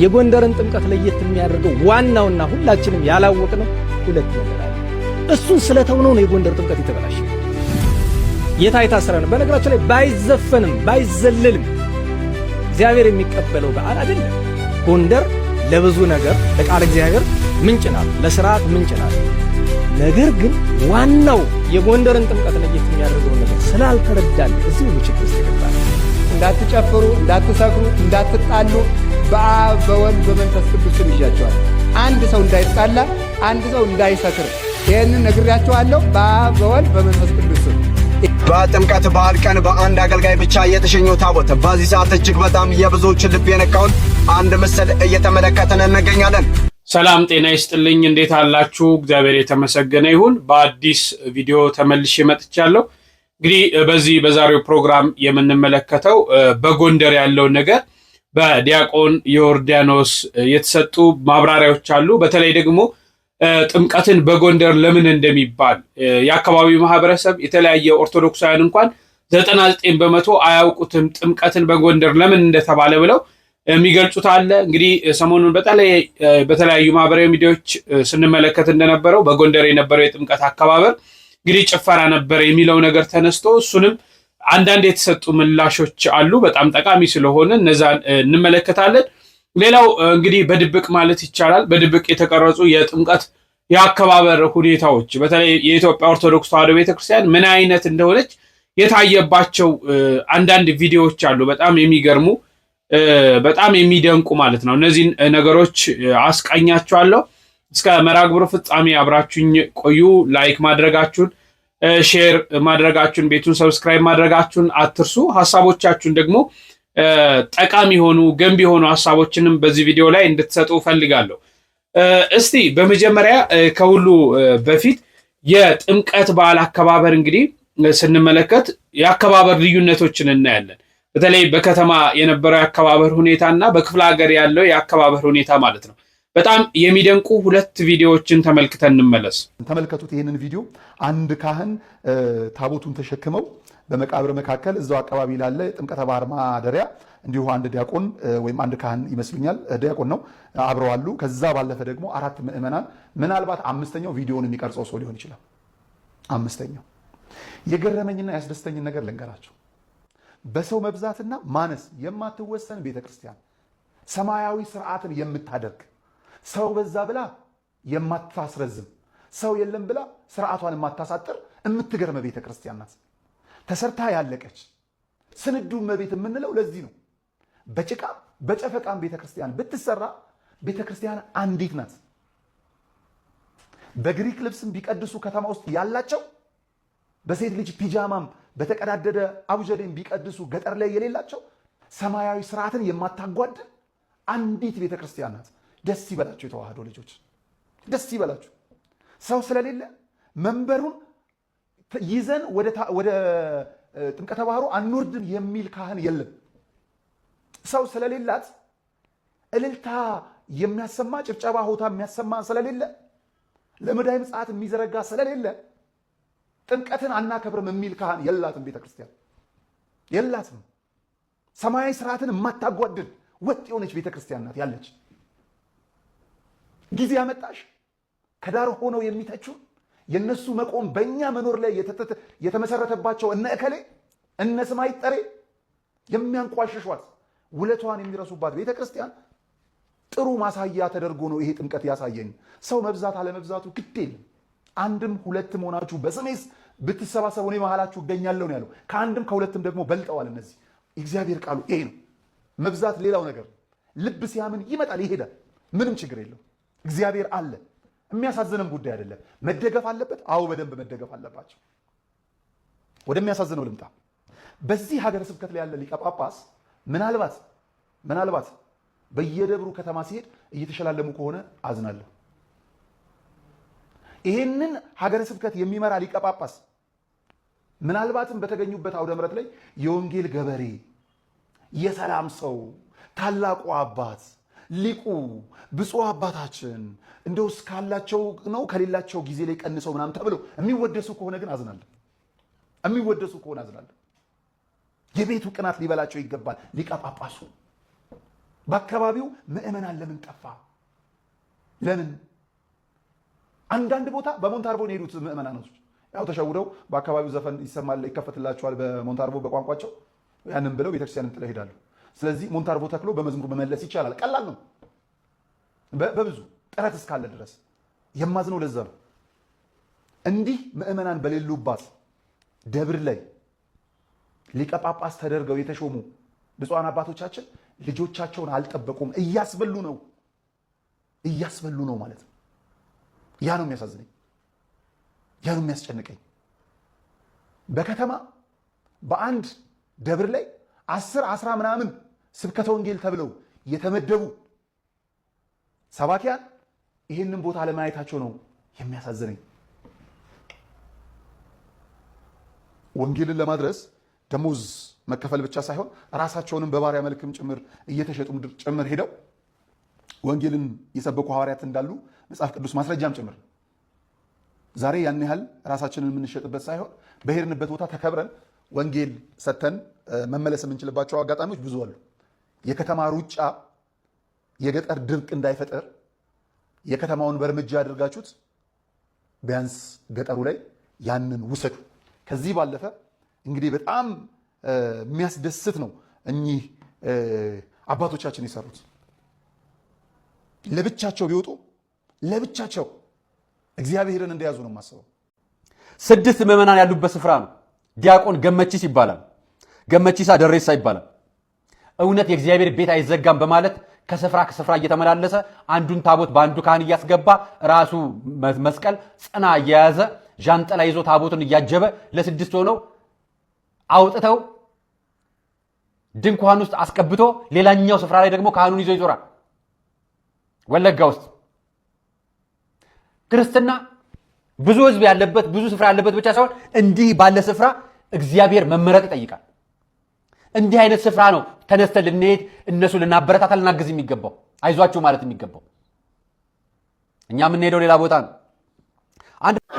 የጎንደርን ጥምቀት ለየት የሚያደርገው ዋናውና ሁላችንም ያላወቅነው ሁለት ነገር አለ። እሱን ስለተውነው ነው የጎንደር ጥምቀት የተበላሸው። የታሰረ ነው። በነገራችን ላይ ባይዘፈንም ባይዘለልም እግዚአብሔር የሚቀበለው በዓል አይደለም። ጎንደር ለብዙ ነገር ለቃል እግዚአብሔር ምንጭ ናት፣ ለሥርዓት ምንጭ ናት። ነገር ግን ዋናው የጎንደርን ጥምቀት ለየት የሚያደርገው ነገር ስላልተረዳን እዚህ ሁሉ ችግር ውስጥ ይገባል። እንዳትጨፍሩ፣ እንዳትሰክሩ፣ እንዳትጣሉ በአብ በወልድ በመንፈስ ቅዱስ ስም ይዣቸዋል። አንድ ሰው እንዳይጣላ፣ አንድ ሰው እንዳይሰክር ይህንን ነግሬያቸዋለሁ። በአብ በወልድ በመንፈስ ቅዱስ ስም። በጥምቀት በዓል ቀን በአንድ አገልጋይ ብቻ የተሸኘው ታቦት በዚህ ሰዓት እጅግ በጣም የብዙዎችን ልብ የነካውን አንድ ምስል እየተመለከተን እንገኛለን። ሰላም ጤና ይስጥልኝ። እንዴት አላችሁ? እግዚአብሔር የተመሰገነ ይሁን። በአዲስ ቪዲዮ ተመልሼ መጥቻለሁ። እንግዲህ በዚህ በዛሬው ፕሮግራም የምንመለከተው በጎንደር ያለውን ነገር በዲያቆን ዮርዳኖስ የተሰጡ ማብራሪያዎች አሉ። በተለይ ደግሞ ጥምቀትን በጎንደር ለምን እንደሚባል የአካባቢው ማህበረሰብ የተለያየ ኦርቶዶክሳውያን እንኳን 99 በመቶ አያውቁትም ጥምቀትን በጎንደር ለምን እንደተባለ ብለው የሚገልጹት አለ። እንግዲህ ሰሞኑን በተለያዩ ማህበራዊ ሚዲያዎች ስንመለከት እንደነበረው በጎንደር የነበረው የጥምቀት አከባበር እንግዲህ ጭፈራ ነበር የሚለው ነገር ተነስቶ እሱንም አንዳንድ የተሰጡ ምላሾች አሉ። በጣም ጠቃሚ ስለሆነ እነዛን እንመለከታለን። ሌላው እንግዲህ በድብቅ ማለት ይቻላል በድብቅ የተቀረጹ የጥምቀት የአከባበር ሁኔታዎች በተለይ የኢትዮጵያ ኦርቶዶክስ ተዋሕዶ ቤተክርስቲያን ምን አይነት እንደሆነች የታየባቸው አንዳንድ ቪዲዮዎች አሉ። በጣም የሚገርሙ በጣም የሚደንቁ ማለት ነው። እነዚህን ነገሮች አስቃኛችኋለሁ። እስከ መርሐ ግብሩ ፍጻሜ አብራችሁኝ ቆዩ። ላይክ ማድረጋችሁን፣ ሼር ማድረጋችሁን፣ ቤቱን ሰብስክራይብ ማድረጋችሁን አትርሱ። ሐሳቦቻችሁን ደግሞ ጠቃሚ ሆኑ ገንቢ ሆኑ ሐሳቦችንም በዚህ ቪዲዮ ላይ እንድትሰጡ ፈልጋለሁ። እስቲ በመጀመሪያ ከሁሉ በፊት የጥምቀት በዓል አከባበር እንግዲህ ስንመለከት የአከባበር ልዩነቶችን እናያለን። በተለይ በከተማ የነበረው የአከባበር ሁኔታና በክፍለ ሀገር ያለው የአከባበር ሁኔታ ማለት ነው። በጣም የሚደንቁ ሁለት ቪዲዮዎችን ተመልክተን እንመለስ። ተመልከቱት ይህንን ቪዲዮ። አንድ ካህን ታቦቱን ተሸክመው በመቃብር መካከል እዛው አካባቢ ላለ ጥምቀተ ባህር ማደሪያ እንዲሁ አንድ ዲያቆን ወይም አንድ ካህን ይመስሉኛል ዲያቆን ነው አብረው አሉ። ከዛ ባለፈ ደግሞ አራት ምዕመናን፣ ምናልባት አምስተኛው ቪዲዮውን የሚቀርጸው ሰው ሊሆን ይችላል። አምስተኛው የገረመኝና ያስደስተኝን ነገር ልንገራቸው። በሰው መብዛትና ማነስ የማትወሰን ቤተክርስቲያን፣ ሰማያዊ ስርዓትን የምታደርግ ሰው በዛ ብላ የማታስረዝም ሰው የለም ብላ ስርዓቷን የማታሳጥር የምትገርመ ቤተክርስቲያን ናት። ተሰርታ ያለቀች ስንዱ እመቤት የምንለው ለዚህ ነው። በጭቃም በጨፈቃም ቤተክርስቲያን ብትሰራ ቤተክርስቲያን አንዲት ናት። በግሪክ ልብስም ቢቀድሱ ከተማ ውስጥ ያላቸው በሴት ልጅ ፒጃማም በተቀዳደደ አቡጀዴም ቢቀድሱ ገጠር ላይ የሌላቸው ሰማያዊ ስርዓትን የማታጓድል አንዲት ቤተክርስቲያን ናት። ደስ ይበላችሁ የተዋህዶ ልጆች፣ ደስ ይበላችሁ። ሰው ስለሌለ መንበሩን ይዘን ወደ ጥምቀተ ባህሩ አንወርድም የሚል ካህን የለም። ሰው ስለሌላት እልልታ የሚያሰማ ጭብጨባ ሆታ የሚያሰማ ስለሌለ ለመዳይ ምጽአት የሚዘረጋ ስለሌለ ጥምቀትን አናከብርም የሚል ካህን የላትም። ቤተክርስቲያን የላትም። ሰማያዊ ስርዓትን የማታጓድል ወጥ የሆነች ቤተክርስቲያን ናት ያለች። ጊዜ ያመጣሽ ከዳር ሆነው የሚተቹ የነሱ መቆም በእኛ መኖር ላይ የተመሰረተባቸው እነ እከሌ እነ ስማይ ጠሬ የሚያንቋሽሿት ውለቷን የሚረሱባት ቤተክርስቲያን ጥሩ ማሳያ ተደርጎ ነው ይሄ ጥምቀት ያሳየኝ። ሰው መብዛት አለመብዛቱ ግድ የለም። አንድም ሁለትም ሆናችሁ በስሜስ ብትሰባሰቡ እኔ መሃላችሁ እገኛለሁ ነው ያለው። ከአንድም ከሁለትም ደግሞ በልጠዋል እነዚህ። እግዚአብሔር ቃሉ ይሄ ነው። መብዛት ሌላው ነገር፣ ልብ ሲያምን ይመጣል ይሄዳል። ምንም ችግር የለው። እግዚአብሔር አለ። የሚያሳዝንም ጉዳይ አይደለም። መደገፍ አለበት። አዎ በደንብ መደገፍ አለባቸው። ወደሚያሳዝነው ልምጣ። በዚህ ሀገረ ስብከት ላይ ያለ ሊቀ ጳጳስ ምናልባት በየደብሩ ከተማ ሲሄድ እየተሸላለሙ ከሆነ አዝናለሁ። ይሄንን ሀገረ ስብከት የሚመራ ሊቀ ጳጳስ ምናልባትም በተገኙበት አውደ ምሕረት ላይ የወንጌል ገበሬ፣ የሰላም ሰው፣ ታላቁ አባት፣ ሊቁ፣ ብፁዕ አባታችን እንደው እስካላቸው ነው ከሌላቸው ጊዜ ላይ ቀንሰው ምናምን ተብለው የሚወደሱ ከሆነ ግን አዝናለሁ። የሚወደሱ ከሆነ አዝናለሁ። የቤቱ ቅናት ሊበላቸው ይገባል። ሊቀ ጳጳሱ በአካባቢው ምእመናን ለምን ጠፋ? ለምን አንዳንድ ቦታ በሞንታርቦ ነው የሄዱት ምእመናኖች ያው ተሸውደው በአካባቢው ዘፈን ይሰማል ይከፈትላቸዋል በሞንታርቦ በቋንቋቸው ያንን ብለው ቤተክርስቲያንን ጥለው ይሄዳሉ። ስለዚህ ሞንታርቦ ተክሎ በመዝሙር መመለስ ይቻላል። ቀላል ነው በብዙ ጥረት እስካለ ድረስ። የማዝነው ለዛ ነው። እንዲህ ምእመናን በሌሉባት ደብር ላይ ሊቀ ጳጳስ ተደርገው የተሾሙ ብፁዓን አባቶቻችን ልጆቻቸውን አልጠበቁም። እያስበሉ ነው ማለት ነው። ያ ነው የሚያሳዝነኝ፣ ያ ነው የሚያስጨንቀኝ። በከተማ በአንድ ደብር ላይ 10 ምናምን ስብከተ ወንጌል ተብለው የተመደቡ ሰባኪያን ይህንን ቦታ ለማየታቸው ነው የሚያሳዝነኝ። ወንጌልን ለማድረስ ደሞዝ መከፈል ብቻ ሳይሆን ራሳቸውንም በባሪያ መልክም ጭምር እየተሸጡ ጭምር ሄደው ወንጌልን የሰበኩ ሐዋርያት እንዳሉ መጽሐፍ ቅዱስ ማስረጃም ጭምር። ዛሬ ያን ያህል ራሳችንን የምንሸጥበት ሳይሆን በሄድንበት ቦታ ተከብረን ወንጌል ሰተን መመለስ የምንችልባቸው አጋጣሚዎች ብዙ አሉ። የከተማ ሩጫ የገጠር ድርቅ እንዳይፈጠር የከተማውን በእርምጃ ያደርጋችሁት ቢያንስ ገጠሩ ላይ ያንን ውሰዱ። ከዚህ ባለፈ እንግዲህ በጣም የሚያስደስት ነው እኚህ አባቶቻችን የሰሩት። ለብቻቸው ቢወጡ ለብቻቸው እግዚአብሔርን እንደያዙ ነው የማስበው። 6 ምዕመናን ያሉበት ስፍራ ነው። ዲያቆን ገመቺስ ይባላል። ገመቺሳ ደሬሳ ይባላል። እውነት የእግዚአብሔር ቤት አይዘጋም በማለት ከስፍራ እየተመላለሰ አንዱን ታቦት በአንዱ ካህን እያስገባ ራሱ መስቀል ጽና እየያዘ ዣንጥላ ይዞ ታቦቱን እያጀበ ለ6 ሆነው አውጥተው ድንኳን ውስጥ አስቀብቶ ሌላኛው ስፍራ ላይ ደግሞ ካህኑን ይዞ ይዞራል። ወለጋ ውስጥ ክርስትና ብዙ ህዝብ ያለበት ብዙ ስፍራ ያለበት ብቻ ሳይሆን እንዲህ ባለ ስፍራ እግዚአብሔር መመረጥ ይጠይቃል። እንዲህ አይነት ስፍራ ነው ተነስተን ልንሄድ እነሱ ልናበረታታ ልናግዝ የሚገባው አይዟችሁ ማለት የሚገባው። እኛ የምንሄደው ሌላ ቦታ ነው።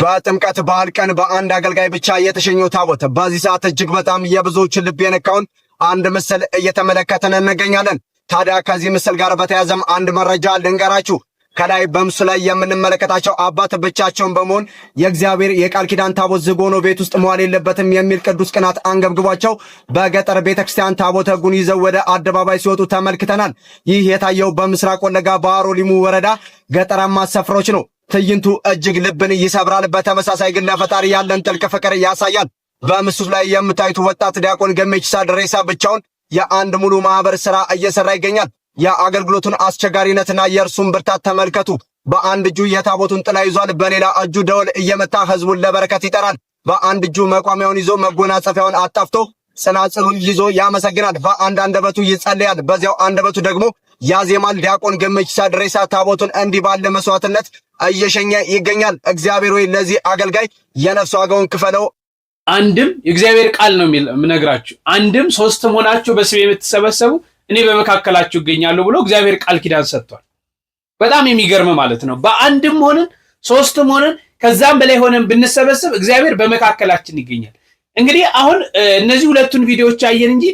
በጥምቀት በዓል ቀን በአንድ አገልጋይ ብቻ የተሸኘው ታቦት በዚህ ሰዓት እጅግ በጣም የብዙዎችን ልብ የነካውን አንድ ምስል እየተመለከትን እንገኛለን። ታዲያ ከዚህ ምስል ጋር በተያዘም አንድ መረጃ ልንገራችሁ። ከላይ በምስሉ ላይ የምንመለከታቸው አባት ብቻቸውን በመሆን የእግዚአብሔር የቃል ኪዳን ታቦት ዝግ ሆኖ ቤት ውስጥ መዋል የለበትም የሚል ቅዱስ ቅናት አንገብግቧቸው በገጠር ቤተክርስቲያን ታቦተ ሕጉን ይዘው ወደ አደባባይ ሲወጡ ተመልክተናል። ይህ የታየው በምስራቅ ወለጋ በአሮ ሊሙ ወረዳ ገጠራማ ስፍራዎች ነው። ትዕይንቱ እጅግ ልብን ይሰብራል። በተመሳሳይ ግን ለፈጣሪ ያለን ጥልቅ ፍቅር ያሳያል። በምስሉ ላይ የምታዩት ወጣት ዲያቆን ገመቺሳ ደሬሳ ብቻውን የአንድ ሙሉ ማህበር ስራ እየሰራ ይገኛል። የአገልግሎቱን አስቸጋሪነትና የእርሱን ብርታት ተመልከቱ። በአንድ እጁ የታቦቱን ጥላ ይዟል፣ በሌላ እጁ ደወል እየመታ ህዝቡን ለበረከት ይጠራል። በአንድ እጁ መቋሚያውን ይዞ መጎናጸፊያውን አጣፍቶ ጽናጽሉን ይዞ ያመሰግናል። በአንድ አንደበቱ ይጸልያል፣ በዚያው አንደበቱ ደግሞ ያዜማል። ዲያቆን ገመቺሳ ደሬሳ ታቦቱን እንዲህ ባለ መስዋዕትነት እየሸኘ ይገኛል። እግዚአብሔር ወይ ለዚህ አገልጋይ የነፍስ ዋጋውን ክፈለው። አንድም የእግዚአብሔር ቃል ነው የምነግራችሁ። አንድም 3 ሆናችሁ በስሜ የምትሰበሰቡ እኔ በመካከላችሁ እገኛለሁ ብሎ እግዚአብሔር ቃል ኪዳን ሰጥቷል። በጣም የሚገርም ማለት ነው። በአንድም ሆነን 3 ሆነን ከዛም በላይ ሆነን ብንሰበሰብ እግዚአብሔር በመካከላችን ይገኛል። እንግዲህ አሁን እነዚህ ሁለቱን ቪዲዮዎች አየን እንጂ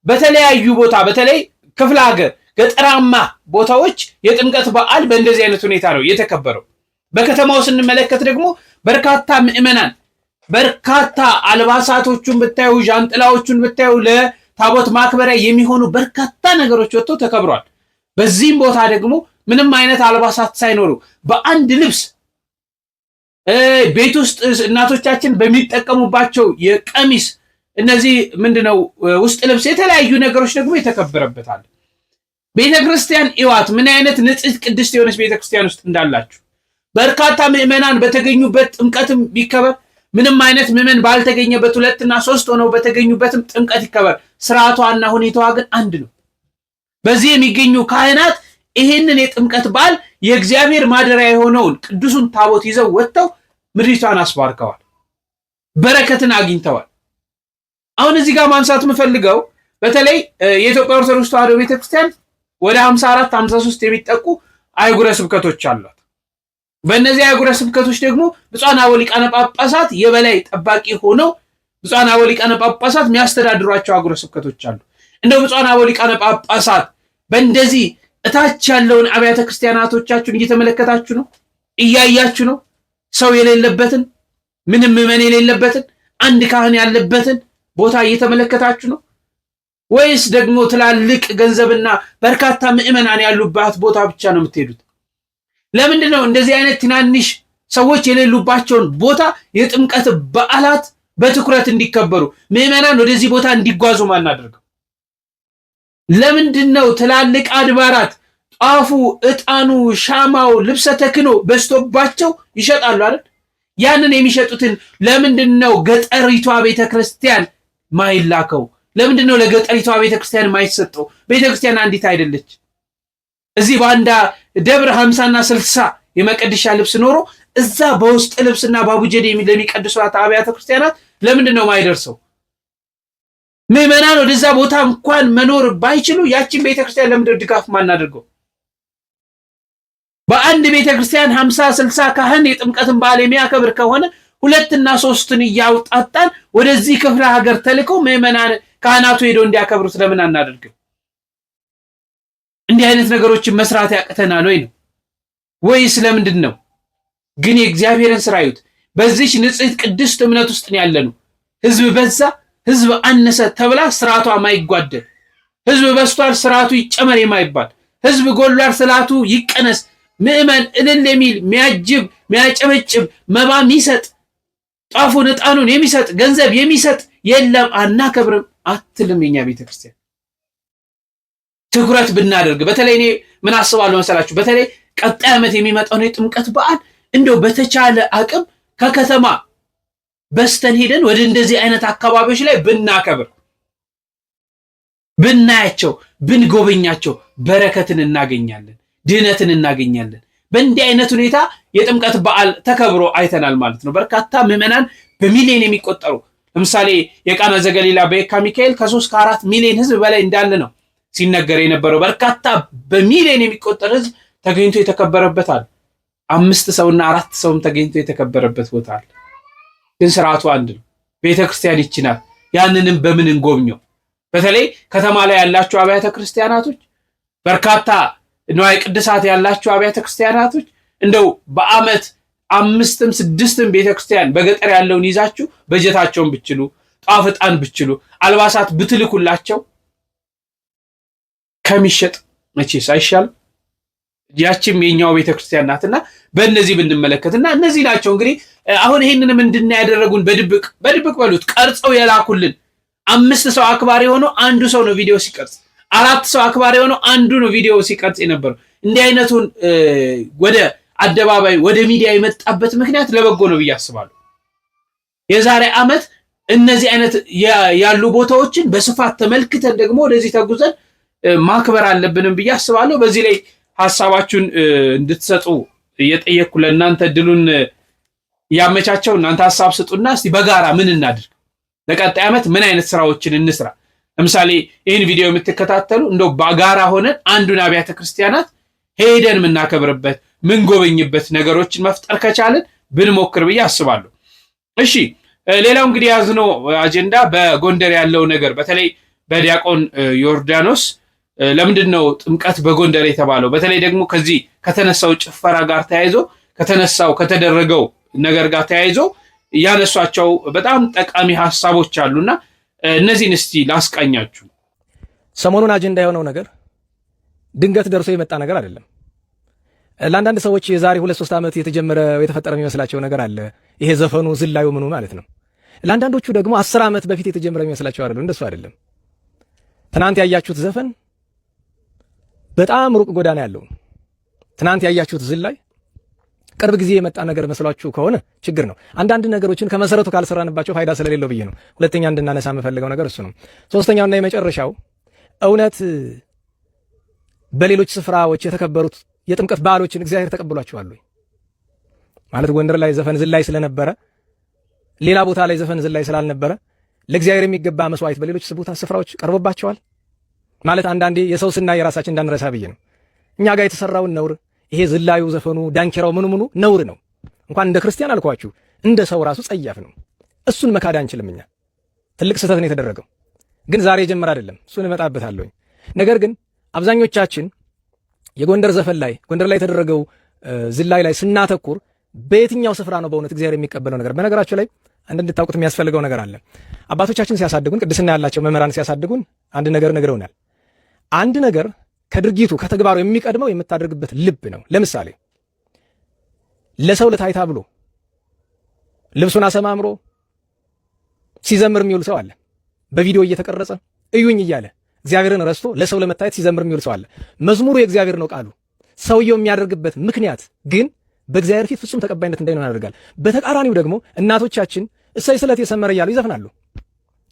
በተለያዩ ቦታ በተለይ ክፍለ ሀገር ገጠራማ ቦታዎች የጥምቀት በዓል በእንደዚህ አይነት ሁኔታ ነው የተከበረው። በከተማው ስንመለከት ደግሞ በርካታ ምዕመናን በርካታ አልባሳቶቹን ብታዩ ዣንጥላዎቹን ብታዩ ለታቦት ማክበሪያ የሚሆኑ በርካታ ነገሮች ወጥተው ተከብሯል። በዚህም ቦታ ደግሞ ምንም አይነት አልባሳት ሳይኖሩ በአንድ ልብስ ቤት ውስጥ እናቶቻችን በሚጠቀሙባቸው የቀሚስ እነዚህ ምንድነው ውስጥ ልብስ የተለያዩ ነገሮች ደግሞ የተከበረበታል። ቤተክርስቲያን ኢዋት ምን አይነት ንጽሕት ቅድስት የሆነች ቤተክርስቲያን ውስጥ እንዳላችሁ በርካታ ምዕመናን በተገኙበት ጥምቀትም ቢከበር ምንም አይነት ምዕመን ባልተገኘበት 2 እና 3 ሆነው በተገኙበትም ጥምቀት ይከበር። ስርዓቷና ሁኔታዋ ግን አንድ ነው። በዚህ የሚገኙ ካህናት ይህንን የጥምቀት በዓል የእግዚአብሔር ማደሪያ የሆነውን ቅዱሱን ታቦት ይዘው ወጥተው ምድሪቷን አስባርከዋል፣ በረከትን አግኝተዋል። አሁን እዚህ ጋር ማንሳት የምፈልገው በተለይ የኢትዮጵያ ኦርቶዶክስ ተዋሕዶ ቤተክርስቲያን ወደ 54 53 የሚጠቁ አህጉረ ስብከቶች አሏት። በእነዚህ አህጉረ ስብከቶች ደግሞ ብፁዓን አበው ሊቃነ ጳጳሳት የበላይ ጠባቂ ሆነው ብፁዓን አበው ሊቃነ ጳጳሳት የሚያስተዳድሯቸው አህጉረ ስብከቶች አሉ። እንደው ብፁዓን አበው ሊቃነ ጳጳሳት በእንደዚህ እታች ያለውን አብያተ ክርስቲያናቶቻችሁን እየተመለከታችሁ ነው፣ እያያችሁ ነው። ሰው የሌለበትን ምንም ምዕመን የሌለበትን አንድ ካህን ያለበትን ቦታ እየተመለከታችሁ ነው ወይስ ደግሞ ትላልቅ ገንዘብና በርካታ ምዕመናን ያሉባት ቦታ ብቻ ነው የምትሄዱት? ለምንድን ነው እንደዚህ አይነት ትናንሽ ሰዎች የሌሉባቸውን ቦታ የጥምቀት በዓላት በትኩረት እንዲከበሩ ምዕመናን ወደዚህ ቦታ እንዲጓዙ ማናደርገው? ለምንድን ነው ትላልቅ አድባራት ጧፉ፣ ዕጣኑ፣ ሻማው፣ ልብሰ ተክህኖ በዝቶባቸው ይሸጣሉ አይደል? ያንን የሚሸጡትን ለምንድን ነው ገጠሪቷ ቤተክርስቲያን ማይላከው? ለምንድን ነው ለገጠሪቷ ቤተክርስቲያን ማይሰጠው? ቤተክርስቲያን አንዲት አይደለች። እዚህ በአንዳ ደብር 50 እና 60 የመቀደሻ ልብስ ኖሮ እዛ በውስጥ ልብስና ባቡጀዴ ለሚቀድሷት አብያተ ክርስቲያናት ለምንድን ነው ማይደርሰው? ምዕመናን ወደዛ ቦታ እንኳን መኖር ባይችሉ ያችን ቤተክርስቲያን ለምንድን ድጋፍ ማናደርገው? በአንድ ቤተክርስቲያን 50 60 ካህን የጥምቀትን በዓል የሚያከብር ከሆነ 2 እና 3ን እያውጣጣን ወደዚህ ክፍለ ሀገር ተልከው ምዕመናን ካህናቱ ሄደው እንዲያከብሩት ለምን አናደርግም? እንዲህ አይነት ነገሮችን መስራት ያቅተናል ወይ ነው ወይስ ለምንድን ነው? ግን የእግዚአብሔርን ስራ ይዩት። በዚህች ንጽሕት ቅድስት እምነት ውስጥ ያለነው ህዝብ በዛ ህዝብ አነሰ ተብላ ስርዓቷ ማይጓደል፣ ህዝብ በስቷል ስርዓቱ ይጨመር የማይባል፣ ህዝብ ጎሏል ስርዓቱ ይቀነስ፣ ምዕመን እልል የሚል ሚያጅብ ሚያጨበጭብ መባ የሚሰጥ ጧፉን ዕጣኑን የሚሰጥ ገንዘብ የሚሰጥ የለም አናከብርም አትልም። የኛ ቤተክርስቲያን ትኩረት ብናደርግ፣ በተለይ እኔ ምን አስባለሁ መሰላችሁ? በተለይ ቀጣይ ዓመት የሚመጣው የጥምቀት በዓል እንደው በተቻለ አቅም ከከተማ በስተን ሄደን ወደ እንደዚህ አይነት አካባቢዎች ላይ ብናከብር፣ ብናያቸው፣ ብንጎበኛቸው በረከትን እናገኛለን፣ ድህነትን እናገኛለን። በእንዲህ አይነት ሁኔታ የጥምቀት በዓል ተከብሮ አይተናል ማለት ነው። በርካታ ምዕመናን በሚሊዮን የሚቆጠሩ ለምሳሌ የቃና ዘገሊላ በየካ ሚካኤል ከ3 ከ4 ሚሊዮን ህዝብ በላይ እንዳለ ነው ሲነገር የነበረው። በርካታ በሚሊዮን የሚቆጠር ህዝብ ተገኝቶ የተከበረበት አለ። 5 ሰውና 4 ሰውም ተገኝቶ የተከበረበት ቦታ አለ። ግን ስርዓቱ አንድ ነው። ቤተክርስቲያን ይችናል። ያንንም በምን እንጎብኘው? በተለይ ከተማ ላይ ያላችሁ አብያተ ክርስቲያናቶች፣ በርካታ ንዋየ ቅድሳት ያላችሁ አብያተ ክርስቲያናቶች እንደው በአመት 5ም 6ም ቤተክርስቲያን በገጠር ያለውን ይዛችሁ በጀታቸውን ብችሉ፣ ጧፍ ዕጣን ብችሉ፣ አልባሳት ብትልኩላቸው ከሚሸጥ መቼስ አይሻልም? ያቺም የኛው ቤተክርስቲያን ናትና በእነዚህ ብንመለከትና እነዚህ ናቸው እንግዲህ አሁን ይሄንንም እንድና ያደረጉን በድብቅ በሉት ቀርጸው የላኩልን 5 ሰው አክባሪ ሆኖ አንዱ ሰው ነው ቪዲዮ ሲቀርጽ፣ 4 ሰው አክባሪ ሆኖ አንዱ ነው ቪዲዮ ሲቀርጽ የነበረው። እንዲህ አይነቱን ወደ አደባባይ ወደ ሚዲያ የመጣበት ምክንያት ለበጎ ነው ብዬ አስባለሁ። የዛሬ ዓመት እነዚህ አይነት ያሉ ቦታዎችን በስፋት ተመልክተን ደግሞ ወደዚህ ተጉዘን ማክበር አለብንም ብዬ አስባለሁ። በዚህ ላይ ሐሳባችሁን እንድትሰጡ እየጠየቅኩ ለእናንተ ድሉን ያመቻቸው እናንተ ሐሳብ ስጡና እስቲ በጋራ ምን እናድርግ፣ ለቀጣይ ዓመት ምን አይነት ስራዎችን እንስራ። ለምሳሌ ይህን ቪዲዮ የምትከታተሉ እንደው በጋራ ሆነን አንዱን አብያተ ክርስቲያናት ሄደን የምናከብርበት ምን ጎበኝበት ነገሮችን መፍጠር ከቻለን ብንሞክር ብዬ አስባለሁ። እሺ ሌላው እንግዲህ ያዝነው አጀንዳ በጎንደር ያለው ነገር በተለይ በዲያቆን ዮርዳኖስ ለምንድን ነው ጥምቀት በጎንደር የተባለው? በተለይ ደግሞ ከዚህ ከተነሳው ጭፈራ ጋር ተያይዞ ከተደረገው ነገር ጋር ተያይዞ ያነሷቸው በጣም ጠቃሚ ሐሳቦች አሉና እነዚህን እስቲ ላስቃኛችሁ። ሰሞኑን አጀንዳ የሆነው ነገር ድንገት ደርሶ የመጣ ነገር አይደለም። ለአንዳንድ ሰዎች የዛሬ 2-3 ዓመት የተጀመረ የተፈጠረ የሚመስላቸው ነገር አለ። ይሄ ዘፈኑ ዝላዩ ምኑ ማለት ነው። ለአንዳንዶቹ ደግሞ 10 ዓመት በፊት የተጀመረ የሚመስላቸው አይደለም። እንደሱ አይደለም። ትናንት ያያችሁት ዘፈን በጣም ሩቅ ጎዳና ያለው፣ ትናንት ያያችሁት ዝላይ ቅርብ ጊዜ የመጣ ነገር መስሏችሁ ከሆነ ችግር ነው። አንዳንድ ነገሮችን ከመሰረቱ ካልሰራንባቸው ፋይዳ ስለሌለው ብዬ ነው። ሁለተኛ እንድናነሳ የምፈልገው ነገር እሱ ነው። ሶስተኛውና የመጨረሻው እውነት በሌሎች ስፍራዎች የተከበሩት የጥምቀት በዓሎችን እግዚአብሔር ተቀብሏቸዋል ወይ? ማለት ጎንደር ላይ ዘፈን ዝላይ ስለነበረ ሌላ ቦታ ላይ ዘፈን ዝላይ ስላልነበረ ለእግዚአብሔር የሚገባ መስዋዕት በሌሎች ቦታ ስፍራዎች ቀርቦባቸዋል ማለት አንዳንዴ የሰው ስና የራሳችን እንዳንረሳ ብዬ ነው። እኛ ጋር የተሰራውን ነውር ይሄ ዝላዩ ዘፈኑ ዳንኪራው ምኑ ነውር ነው። እንኳን እንደ ክርስቲያን አልኳችሁ እንደ ሰው ራሱ ጸያፍ ነው። እሱን መካድ አንችልም። እኛ ትልቅ ስህተት ነው የተደረገው፣ ግን ዛሬ ጀመረ አይደለም። እሱን እመጣበታለሁ። ነገር ግን አብዛኞቻችን የጎንደር ዘፈን ላይ ጎንደር ላይ የተደረገው ዝላይ ላይ ስናተኩር በየትኛው ስፍራ ነው በእውነት እግዚአብሔር የሚቀበለው ነገር? በነገራቸው ላይ አንድ እንድታውቁት የሚያስፈልገው ነገር አለ። አባቶቻችን ሲያሳድጉን፣ ቅድስና ያላቸው መምህራን ሲያሳድጉን አንድ ነገር ነግረውናል። አንድ ነገር ከድርጊቱ ከተግባሩ የሚቀድመው የምታደርግበት ልብ ነው። ለምሳሌ ለሰው ለታይታ ብሎ ልብሱን አሰማምሮ ሲዘምር የሚውል ሰው አለ። በቪዲዮ እየተቀረጸ እዩኝ እያለ እግዚአብሔርን ረስቶ ለሰው ለመታየት ሲዘምር የሚውል ሰው አለ። መዝሙሩ የእግዚአብሔር ነው ቃሉ። ሰውየው የሚያደርግበት ምክንያት ግን በእግዚአብሔር ፊት ፍጹም ተቀባይነት እንዳይኖር ያደርጋል። በተቃራኒው ደግሞ እናቶቻችን እሰይ ስለት የሰመረ እያሉ ይዘፍናሉ።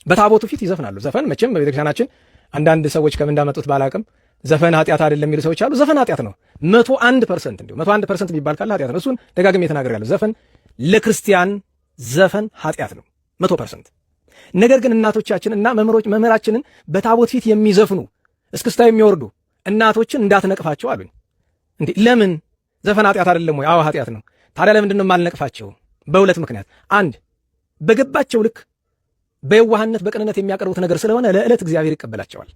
በታቦቱ ፊት ይዘፍናሉ። ዘፈን መቼም በቤተክርስቲያናችን አንዳንድ ሰዎች ከምን እንዳመጡት ባላቅም ዘፈን ኃጢአት አይደለም የሚሉ ሰዎች አሉ። ዘፈን ኃጢአት ነው 101% እንዲሁ 101% የሚባል ካለ ኃጢአት ነው። እሱን ደጋግሜ ተናግሬያለሁ። ዘፈን ለክርስቲያን ዘፈን ኃጢአት ነው 100%። ነገር ግን እናቶቻችን እና መምህራችንን በታቦት ፊት የሚዘፍኑ እስክስታ የሚወርዱ እናቶችን እንዳትነቅፋቸው አሉኝ። እንዴ ለምን? ዘፈን ኃጢአት አይደለም ወይ? አዎ ኃጢአት ነው። ታዲያ ለምንድን ነው የማልነቅፋቸው? በሁለት ምክንያት። አንድ በገባቸው ልክ በየዋህነት በቅንነት የሚያቀርቡት ነገር ስለሆነ ለዕለት እግዚአብሔር ይቀበላቸዋል።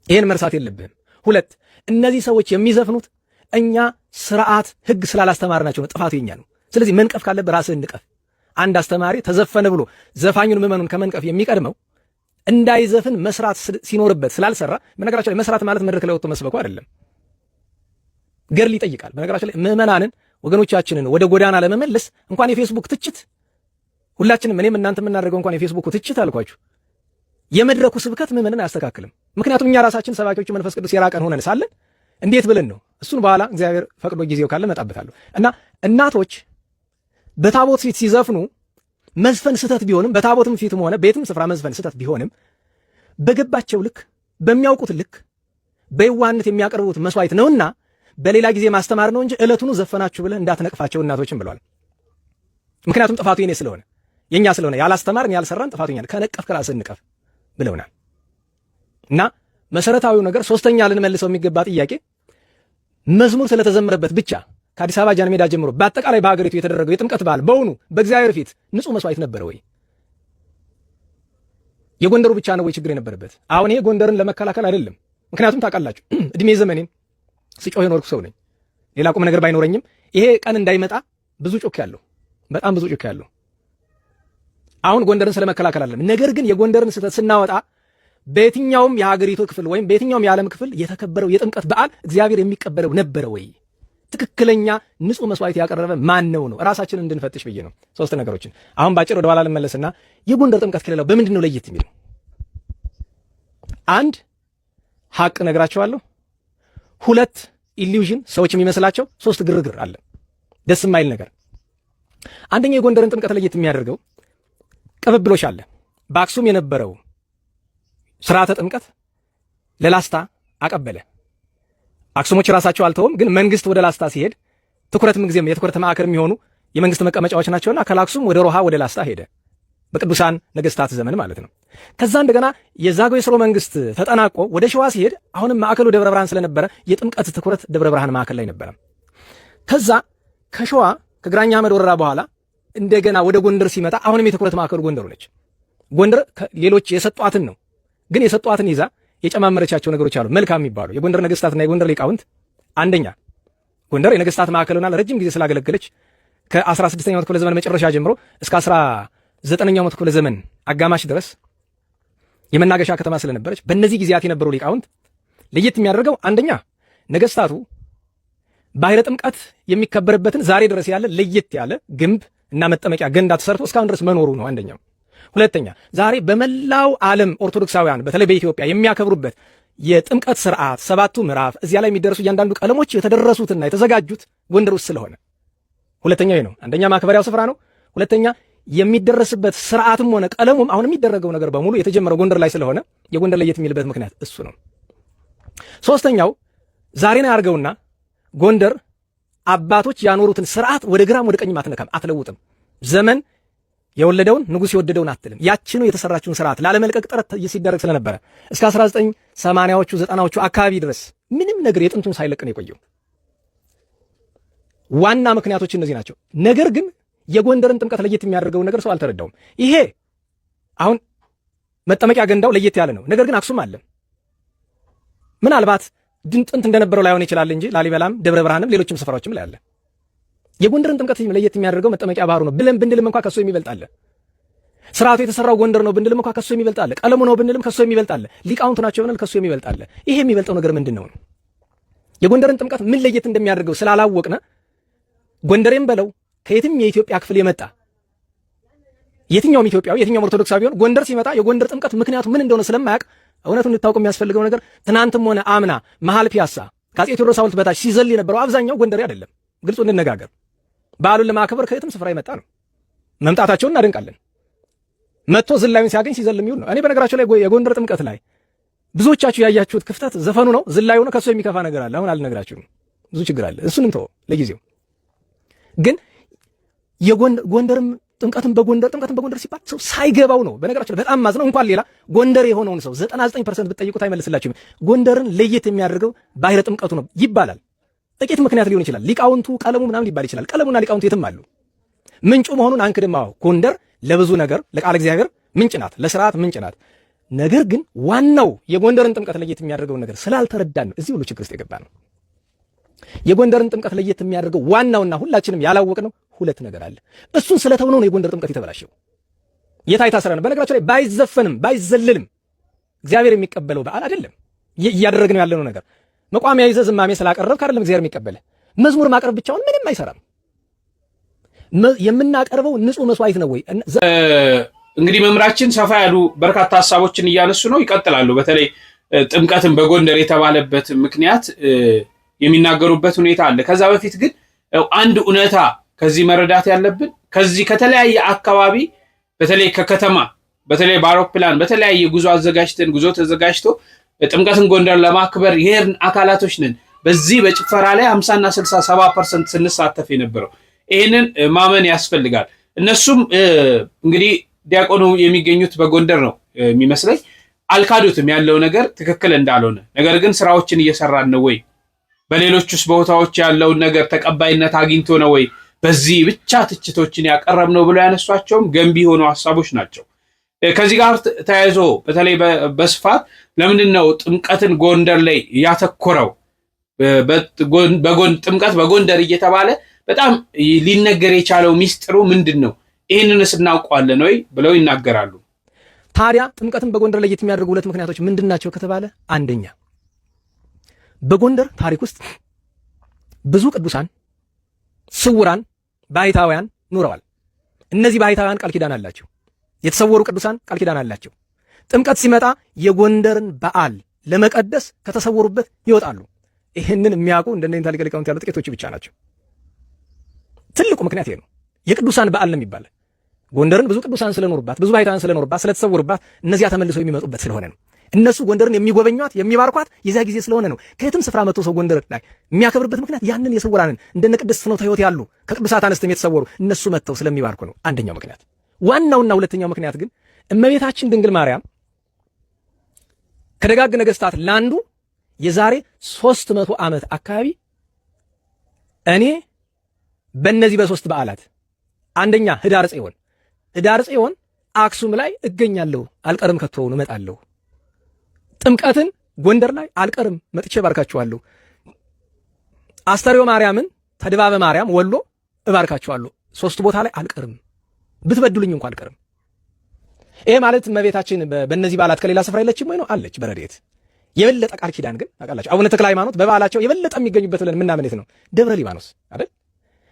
ይህን መርሳት የለብህም። ሁለት እነዚህ ሰዎች የሚዘፍኑት እኛ ስርዓት ህግ ስላላስተማርናቸው ነው። ጥፋቱ የኛ ነው። ስለዚህ መንቀፍ ካለብህ ራስህን ንቀፍ። አንድ አስተማሪ ተዘፈነ ብሎ ዘፋኙን ምዕመኑን ከመንቀፍ የሚቀድመው እንዳይዘፍን መስራት ሲኖርበት ስላልሰራ። በነገራችን ላይ መስራት ማለት መድረክ ላይ ወጥቶ መስበኩ አይደለም፣ ገድል ይጠይቃል። በነገራችን ላይ ምዕመናንን ወገኖቻችንን ወደ ጎዳና ለመመለስ እንኳን የፌስቡክ ትችት ሁላችንም እኔም እናንተ የምናደርገው እንኳን የፌስቡክ ትችት አልኳችሁ የመድረኩ ስብከት ምዕመንን አያስተካክልም። ምክንያቱም እኛ ራሳችን ሰባኪዎቹ መንፈስ ቅዱስ የራቀን ሆነን ሳለን እንዴት ብለን ነው? እሱን በኋላ እግዚአብሔር ፈቅዶ ጊዜው ካለ መጣበታለሁ። እና እናቶች በታቦት ፊት ሲዘፍኑ መዝፈን ስህተት ቢሆንም በታቦትም ፊትም ሆነ ቤትም ስፍራ መዝፈን ስህተት ቢሆንም በገባቸው ልክ በሚያውቁት ልክ በየዋህነት የሚያቀርቡት መስዋዕት ነውና በሌላ ጊዜ ማስተማር ነው እንጂ ዕለቱኑ ዘፈናችሁ ብለህ እንዳትነቅፋቸው እናቶችም ብለዋል። ምክንያቱም ጥፋቱ የኔ ስለሆነ የኛ ስለሆነ ያላስተማርን ያልሰራን ጥፋቱ የኛ፣ ከነቀፍክ ራስህን ንቀፍ ብለውናል። እና መሰረታዊው ነገር ሶስተኛ ልንመልሰው የሚገባ ጥያቄ መዝሙር ስለተዘመረበት ብቻ ከአዲስ አበባ ጃን ሜዳ ጀምሮ በአጠቃላይ በሀገሪቱ የተደረገው የጥምቀት በዓል በውኑ በእግዚአብሔር ፊት ንጹህ መስዋዕት ነበረ ወይ? የጎንደሩ ብቻ ነው ወይ ችግር የነበረበት? አሁን ይሄ ጎንደርን ለመከላከል አይደለም። ምክንያቱም ታውቃላችሁ እድሜ ዘመኔን ስጮህ የኖርኩ ሰው ነኝ። ሌላ ቁም ነገር ባይኖረኝም ይሄ ቀን እንዳይመጣ ብዙ ጮክ ያለው በጣም ብዙ ጮክ ያለው አሁን ጎንደርን ስለመከላከል አይደለም። ነገር ግን የጎንደርን ስህተት ስናወጣ በየትኛውም የሀገሪቱ ክፍል ወይም በየትኛውም የዓለም ክፍል የተከበረው የጥምቀት በዓል እግዚአብሔር የሚቀበለው ነበረ ወይ? ትክክለኛ ንጹህ መስዋዕት ያቀረበ ማን ነው? ራሳችንን እንድንፈትሽ ብዬ ነው። ሶስት ነገሮችን አሁን ባጭር ወደ ኋላ ልመለስና የጎንደር ጥምቀት ከሌላው በምንድን ነው ለየት የሚለው? አንድ ሐቅ ነግራቸዋለሁ። ሁለት ኢሉዥን ሰዎች የሚመስላቸው፣ ሶስት ግርግር አለ፣ ደስ የማይል ነገር። አንደኛ የጎንደርን ጥምቀት ለየት የሚያደርገው ቅብብሎሽ አለ። በአክሱም የነበረው ስርዓተ ጥምቀት ለላስታ አቀበለ። አክሱሞች ራሳቸው አልተውም፣ ግን መንግስት ወደ ላስታ ሲሄድ ትኩረት ምንጊዜም የትኩረት ማዕከል የሚሆኑ የመንግስት መቀመጫዎች ናቸውና ከላክሱም ወደ ሮሃ ወደ ላስታ ሄደ። በቅዱሳን ነገስታት ዘመን ማለት ነው። ከዛ እንደገና የዛግዌ ሥርወ መንግስት ተጠናቆ ወደ ሸዋ ሲሄድ አሁንም ማዕከሉ ደብረ ብርሃን ስለነበረ የጥምቀት ትኩረት ደብረ ብርሃን ማዕከል ላይ ነበረ። ከዛ ከሸዋ ከግራኛ አህመድ ወረራ በኋላ እንደገና ወደ ጎንደር ሲመጣ አሁንም የትኩረት ማዕከሉ ጎንደር ነች። ጎንደር ሌሎች የሰጧትን ነው፣ ግን የሰጧትን ይዛ የጨማመረቻቸው ነገሮች አሉ። መልካም የሚባሉ የጎንደር ነገስታትና የጎንደር ሊቃውንት አንደኛ ጎንደር የነገስታት ማዕከል ሆና ለረጅም ጊዜ ስላገለገለች ከ16ኛው ክፍለ ዘመን መጨረሻ ጀምሮ እስከ 19ኛው ክፍለ ዘመን አጋማሽ ድረስ የመናገሻ ከተማ ስለነበረች በእነዚህ ጊዜያት የነበሩ ሊቃውንት ለየት የሚያደርገው አንደኛ ነገስታቱ ባህረ ጥምቀት የሚከበርበትን ዛሬ ድረስ ያለ ለየት ያለ ግንብ እና መጠመቂያ ገንዳ ተሰርቶ እስካሁን ድረስ መኖሩ ነው አንደኛው። ሁለተኛ ዛሬ በመላው ዓለም ኦርቶዶክሳውያን በተለይ በኢትዮጵያ የሚያከብሩበት የጥምቀት ስርዓት ሰባቱ ምዕራፍ እዚያ ላይ የሚደረሱ እያንዳንዱ ቀለሞች የተደረሱትና የተዘጋጁት ጎንደር ውስጥ ስለሆነ ሁለተኛው ነው። አንደኛ ማክበሪያው ስፍራ ነው። ሁለተኛ የሚደረስበት ስርዓትም ሆነ ቀለሙም አሁን የሚደረገው ነገር በሙሉ የተጀመረው ጎንደር ላይ ስለሆነ የጎንደር ለየት የሚልበት ምክንያት እሱ ነው። ሶስተኛው ዛሬን ያርገውና ጎንደር አባቶች ያኖሩትን ስርዓት ወደ ግራም ወደ ቀኝም አትነካም፣ አትለውጥም። ዘመን የወለደውን ንጉሥ የወደደውን አትልም። ያችኑ የተሰራችውን ስርዓት ላለመልቀቅ ጥረት ሲደረግ ስለነበረ እስከ 1980ዎቹ 90ዎቹ አካባቢ ድረስ ምንም ነገር የጥንቱን ሳይለቅ ነው የቆየው። ዋና ምክንያቶች እነዚህ ናቸው። ነገር ግን የጎንደርን ጥምቀት ለየት የሚያደርገው ነገር ሰው አልተረዳውም። ይሄ አሁን መጠመቂያ ገንዳው ለየት ያለ ነው። ነገር ግን አክሱም አለ። ምናልባት ጥንት እንደነበረው ላይሆን ይችላል እንጂ ላሊበላም ደብረ ብርሃንም ሌሎችም ስፍራዎችም ላይ አለ። የጎንደርን ጥምቀት ለየት የሚያደርገው መጠመቂያ ባህሩ ነው ብለን ብንልም እንኳን ከሱ የሚበልጥ አለ። ስርዓቱ የተሰራው ጎንደር ነው ብንልም እንኳን ከሱ የሚበልጥ አለ። ቀለሙ ነው ብንልም ከሱ የሚበልጥ አለ። ሊቃውንቱ ናቸው ብንል ከሱ የሚበልጥ አለ። ይሄ የሚበልጠው ነገር ምንድነው? የጎንደርን ጥምቀት ምን ለየት እንደሚያደርገው ስላላወቅነ ጎንደሬም በለው ከየትም የኢትዮጵያ ክፍል የመጣ የትኛውም ኢትዮጵያዊ የትኛውም ኦርቶዶክሳዊ ቢሆን ጎንደር ሲመጣ የጎንደር ጥምቀት ምክንያቱ ምን እንደሆነ ስለማያውቅ እውነቱን እንድታውቁ የሚያስፈልገው ነገር ትናንትም ሆነ አምና መሃል ፒያሳ ከአፄ ቴዎድሮስ ሐውልት በታች ሲዘል የነበረው አብዛኛው ጎንደሬ አይደለም። ግልጹ እንነጋገር። በዓሉን ለማክበር ከየትም ስፍራ የመጣ ነው። መምጣታቸውን እናደንቃለን። መጥቶ ዝላዩን ሲያገኝ ሲዘልም ይሁን ነው። እኔ በነገራቸው ላይ የጎንደር ጥምቀት ላይ ብዙዎቻችሁ ያያችሁት ክፍተት ዘፈኑ ነው፣ ዝላዩ ነው። ከሱ የሚከፋ ነገር አለ። አሁን አልነግራችሁም። ብዙ ችግር አለ። እሱንም ተወው ለጊዜው። ግን የጎንደርም ጥምቀትን በጎንደር ሲባል ሰው ሳይገባው ነው። በነገራችን በጣም ማዝነው እንኳን ሌላ ጎንደር የሆነውን ሰው 99% ብትጠይቁት አይመልስላችሁም። ጎንደርን ለየት የሚያደርገው ባህረ ጥምቀቱ ነው ይባላል። ጥቂት ምክንያት ሊሆን ይችላል። ሊቃውንቱ ቀለሙ ምናምን ሊባል ይችላል። ቀለሙና ሊቃውንቱ የትም አሉ። ምንጩ መሆኑን አንክድም። ጎንደር ለብዙ ነገር ለቃል እግዚአብሔር ምንጭ ናት፣ ለስርዓት ምንጭ ናት። ነገር ግን ዋናው የጎንደርን ጥምቀት ለየት የሚያደርገው ነገር ስላልተረዳን ነው እዚህ ሁሉ ችግር ውስጥ የገባ ነው። የጎንደርን ጥምቀት ለየት የሚያደርገው ዋናውና ሁላችንም ያላወቅነው ሁለት ነገር አለ። እሱን ስለተውነው ነው የጎንደር ጥምቀት የተበላሸው። የታይታ ስራ ነው። በነገራችን ላይ ባይዘፈንም ባይዘልልም እግዚአብሔር የሚቀበለው በዓል አይደለም። እያደረግነው ያለነው ነገር መቋሚያ ይዘህ ዝማሜ ስላቀረብክ አይደለም እግዚአብሔር የሚቀበልህ። መዝሙር ማቅረብ ብቻውን ምንም አይሰራም። የምናቀርበው ንጹህ መስዋዕት ነው ወይ? እንግዲህ መምራችን ሰፋ ያሉ በርካታ ሐሳቦችን እያነሱ ነው፣ ይቀጥላሉ። በተለይ ጥምቀትን በጎንደር የተባለበት ምክንያት የሚናገሩበት ሁኔታ አለ። ከዛ በፊት ግን አንድ እውነታ ከዚህ መረዳት ያለብን ከዚህ ከተለያየ አካባቢ በተለይ ከከተማ በተለይ በአውሮፕላን በተለያየ ጉዞ ተዘጋጅቶ ጥምቀትን ጎንደር ለማክበር የሄድን አካላቶች ነን። በዚህ በጭፈራ ላይ 50 እና 60 70% ስንሳተፍ የነበረው ይህንን ማመን ያስፈልጋል። እነሱም እንግዲህ ዲያቆኑ የሚገኙት በጎንደር ነው የሚመስለኝ። አልካዱትም ያለው ነገር ትክክል እንዳልሆነ። ነገር ግን ስራዎችን እየሰራን ነው ወይ? በሌሎችስ ቦታዎች ያለውን ነገር ተቀባይነት አግኝቶ ነው ወይ በዚህ ብቻ ትችቶችን ያቀረብነው ብለው ያነሷቸውም ገንቢ የሆኑ ሀሳቦች ናቸው። ከዚህ ጋር ተያይዞ በተለይ በስፋት ለምንድን ነው ጥምቀትን ጎንደር ላይ ያተኮረው? ጥምቀት በጎንደር እየተባለ በጣም ሊነገር የቻለው ሚስጥሩ ምንድን ነው? ይህንንስ እናውቀዋለን ወይ ብለው ይናገራሉ። ታዲያ ጥምቀትን በጎንደር ለየት የሚያደርጉ ሁለት ምክንያቶች ምንድን ናቸው ከተባለ፣ አንደኛ በጎንደር ታሪክ ውስጥ ብዙ ቅዱሳን ስውራን ባሕታውያን ኑረዋል። እነዚህ ባሕታውያን ቃል ኪዳን አላቸው። የተሰወሩ ቅዱሳን ቃል ኪዳን አላቸው። ጥምቀት ሲመጣ የጎንደርን በዓል ለመቀደስ ከተሰወሩበት ይወጣሉ። ይህንን የሚያውቁ እንደነ ታሪክ ሊቃውንት ያሉ ጥቂቶች ብቻ ናቸው። ትልቁ ምክንያት ይሄ ነው። የቅዱሳን በዓል ነው የሚባለው። ጎንደርን ብዙ ቅዱሳን ስለኖሩባት፣ ብዙ ባሕታውያን ስለኖሩባት፣ ስለተሰወሩባት እነዚያ ተመልሰው የሚመጡበት ስለሆነ ነው። እነሱ ጎንደርን የሚጎበኟት የሚባርኳት የዚያ ጊዜ ስለሆነ ነው። ከየትም ስፍራ መጥቶ ሰው ጎንደር ላይ የሚያከብርበት ምክንያት ያንን የስውራንን እንደነ ቅድስት ፍኖተ ሕይወት ያሉ ከቅዱሳት አንስትም የተሰወሩ እነሱ መጥተው ስለሚባርኩ ነው። አንደኛው ምክንያት። ዋናውና ሁለተኛው ምክንያት ግን እመቤታችን ድንግል ማርያም ከደጋግ ነገሥታት ለአንዱ የዛሬ 300 ዓመት አካባቢ እኔ በእነዚህ በሶስት በዓላት አንደኛ ህዳር ጽዮን አክሱም ላይ እገኛለሁ፣ አልቀርም፣ ከቶውን እመጣለሁ። ጥምቀትን ጎንደር ላይ አልቀርም፣ መጥቼ ባርካችኋለሁ። አስተርዮ ማርያምን ተድባበ ማርያም ወሎ እባርካችኋለሁ። ሶስት ቦታ ላይ አልቀርም፣ ብትበድሉኝ እንኳን አልቀርም። ይሄ ማለት እመቤታችን በእነዚህ በዓላት ከሌላ ስፍራ የለችም ወይ ነው? አለች በረድኤት። የበለጠ ቃል ኪዳን ግን ታውቃላችሁ፣ አቡነ ተክለ ሃይማኖት በበዓላቸው የበለጠ የሚገኙበት ብለን ምናምን የት ነው? ደብረ ሊባኖስ አይደል?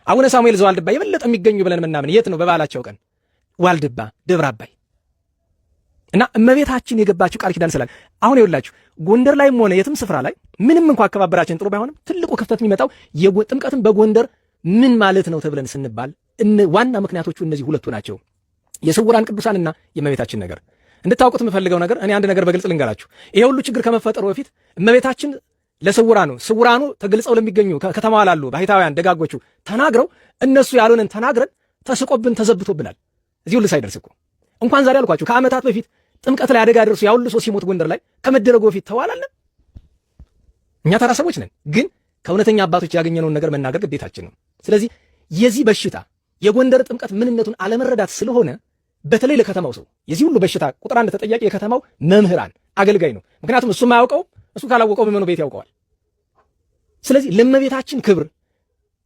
አቡነ ሳሙኤል ዘዋልድባ የበለጠ የሚገኙ ብለን ምናምን የት ነው? በበዓላቸው ቀን ዋልድባ፣ ደብረ አባይ እና እመቤታችን የገባችው ቃል ኪዳን ስላለ አሁን ይኸውላችሁ ጎንደር ላይም ሆነ የትም ስፍራ ላይ ምንም እንኳን አከባበራችን ጥሩ ባይሆንም ትልቁ ክፍተት የሚመጣው ጥምቀትን በጎንደር ምን ማለት ነው ተብለን ስንባል ዋና ምክንያቶቹ እነዚህ ሁለቱ ናቸው። የስውራን ቅዱሳንና የእመቤታችን ነገር። እንድታውቁት የምፈልገው ነገር እኔ አንድ ነገር በግልጽ ልንገራችሁ። ይሄ ሁሉ ችግር ከመፈጠሩ በፊት እመቤታችን ስውራኑ ተገልጸው ለሚገኙ ከተማዋ ላሉ ባሕታውያን ደጋጎቹ ተናግረው እነሱ ያሉንን ተናግረን ተስቆብን ተዘብቶብናል። እዚህ ሁሉ ሳይደርስ እኮ እንኳን ዛሬ አልኳችሁ ከዓመታት በፊት ጥምቀት ላይ አደጋ ደርሶ ያሁሉ ሰው ሲሞት ጎንደር ላይ ከመደረጉ በፊት ተዋላለን። እኛ ተራ ሰዎች ነን፣ ግን ከእውነተኛ አባቶች ያገኘነውን ነገር መናገር ግዴታችን ነው። ስለዚህ የዚህ በሽታ የጎንደር ጥምቀት ምንነቱን አለመረዳት ስለሆነ በተለይ ለከተማው ሰው የዚህ ሁሉ በሽታ ቁጥር አንድ ተጠያቂ የከተማው መምህራን አገልጋይ ነው። ምክንያቱም እሱ የማያውቀው እሱ ካላወቀው ምኑ ቤት ያውቀዋል? ስለዚህ ለእመቤታችን ክብር፣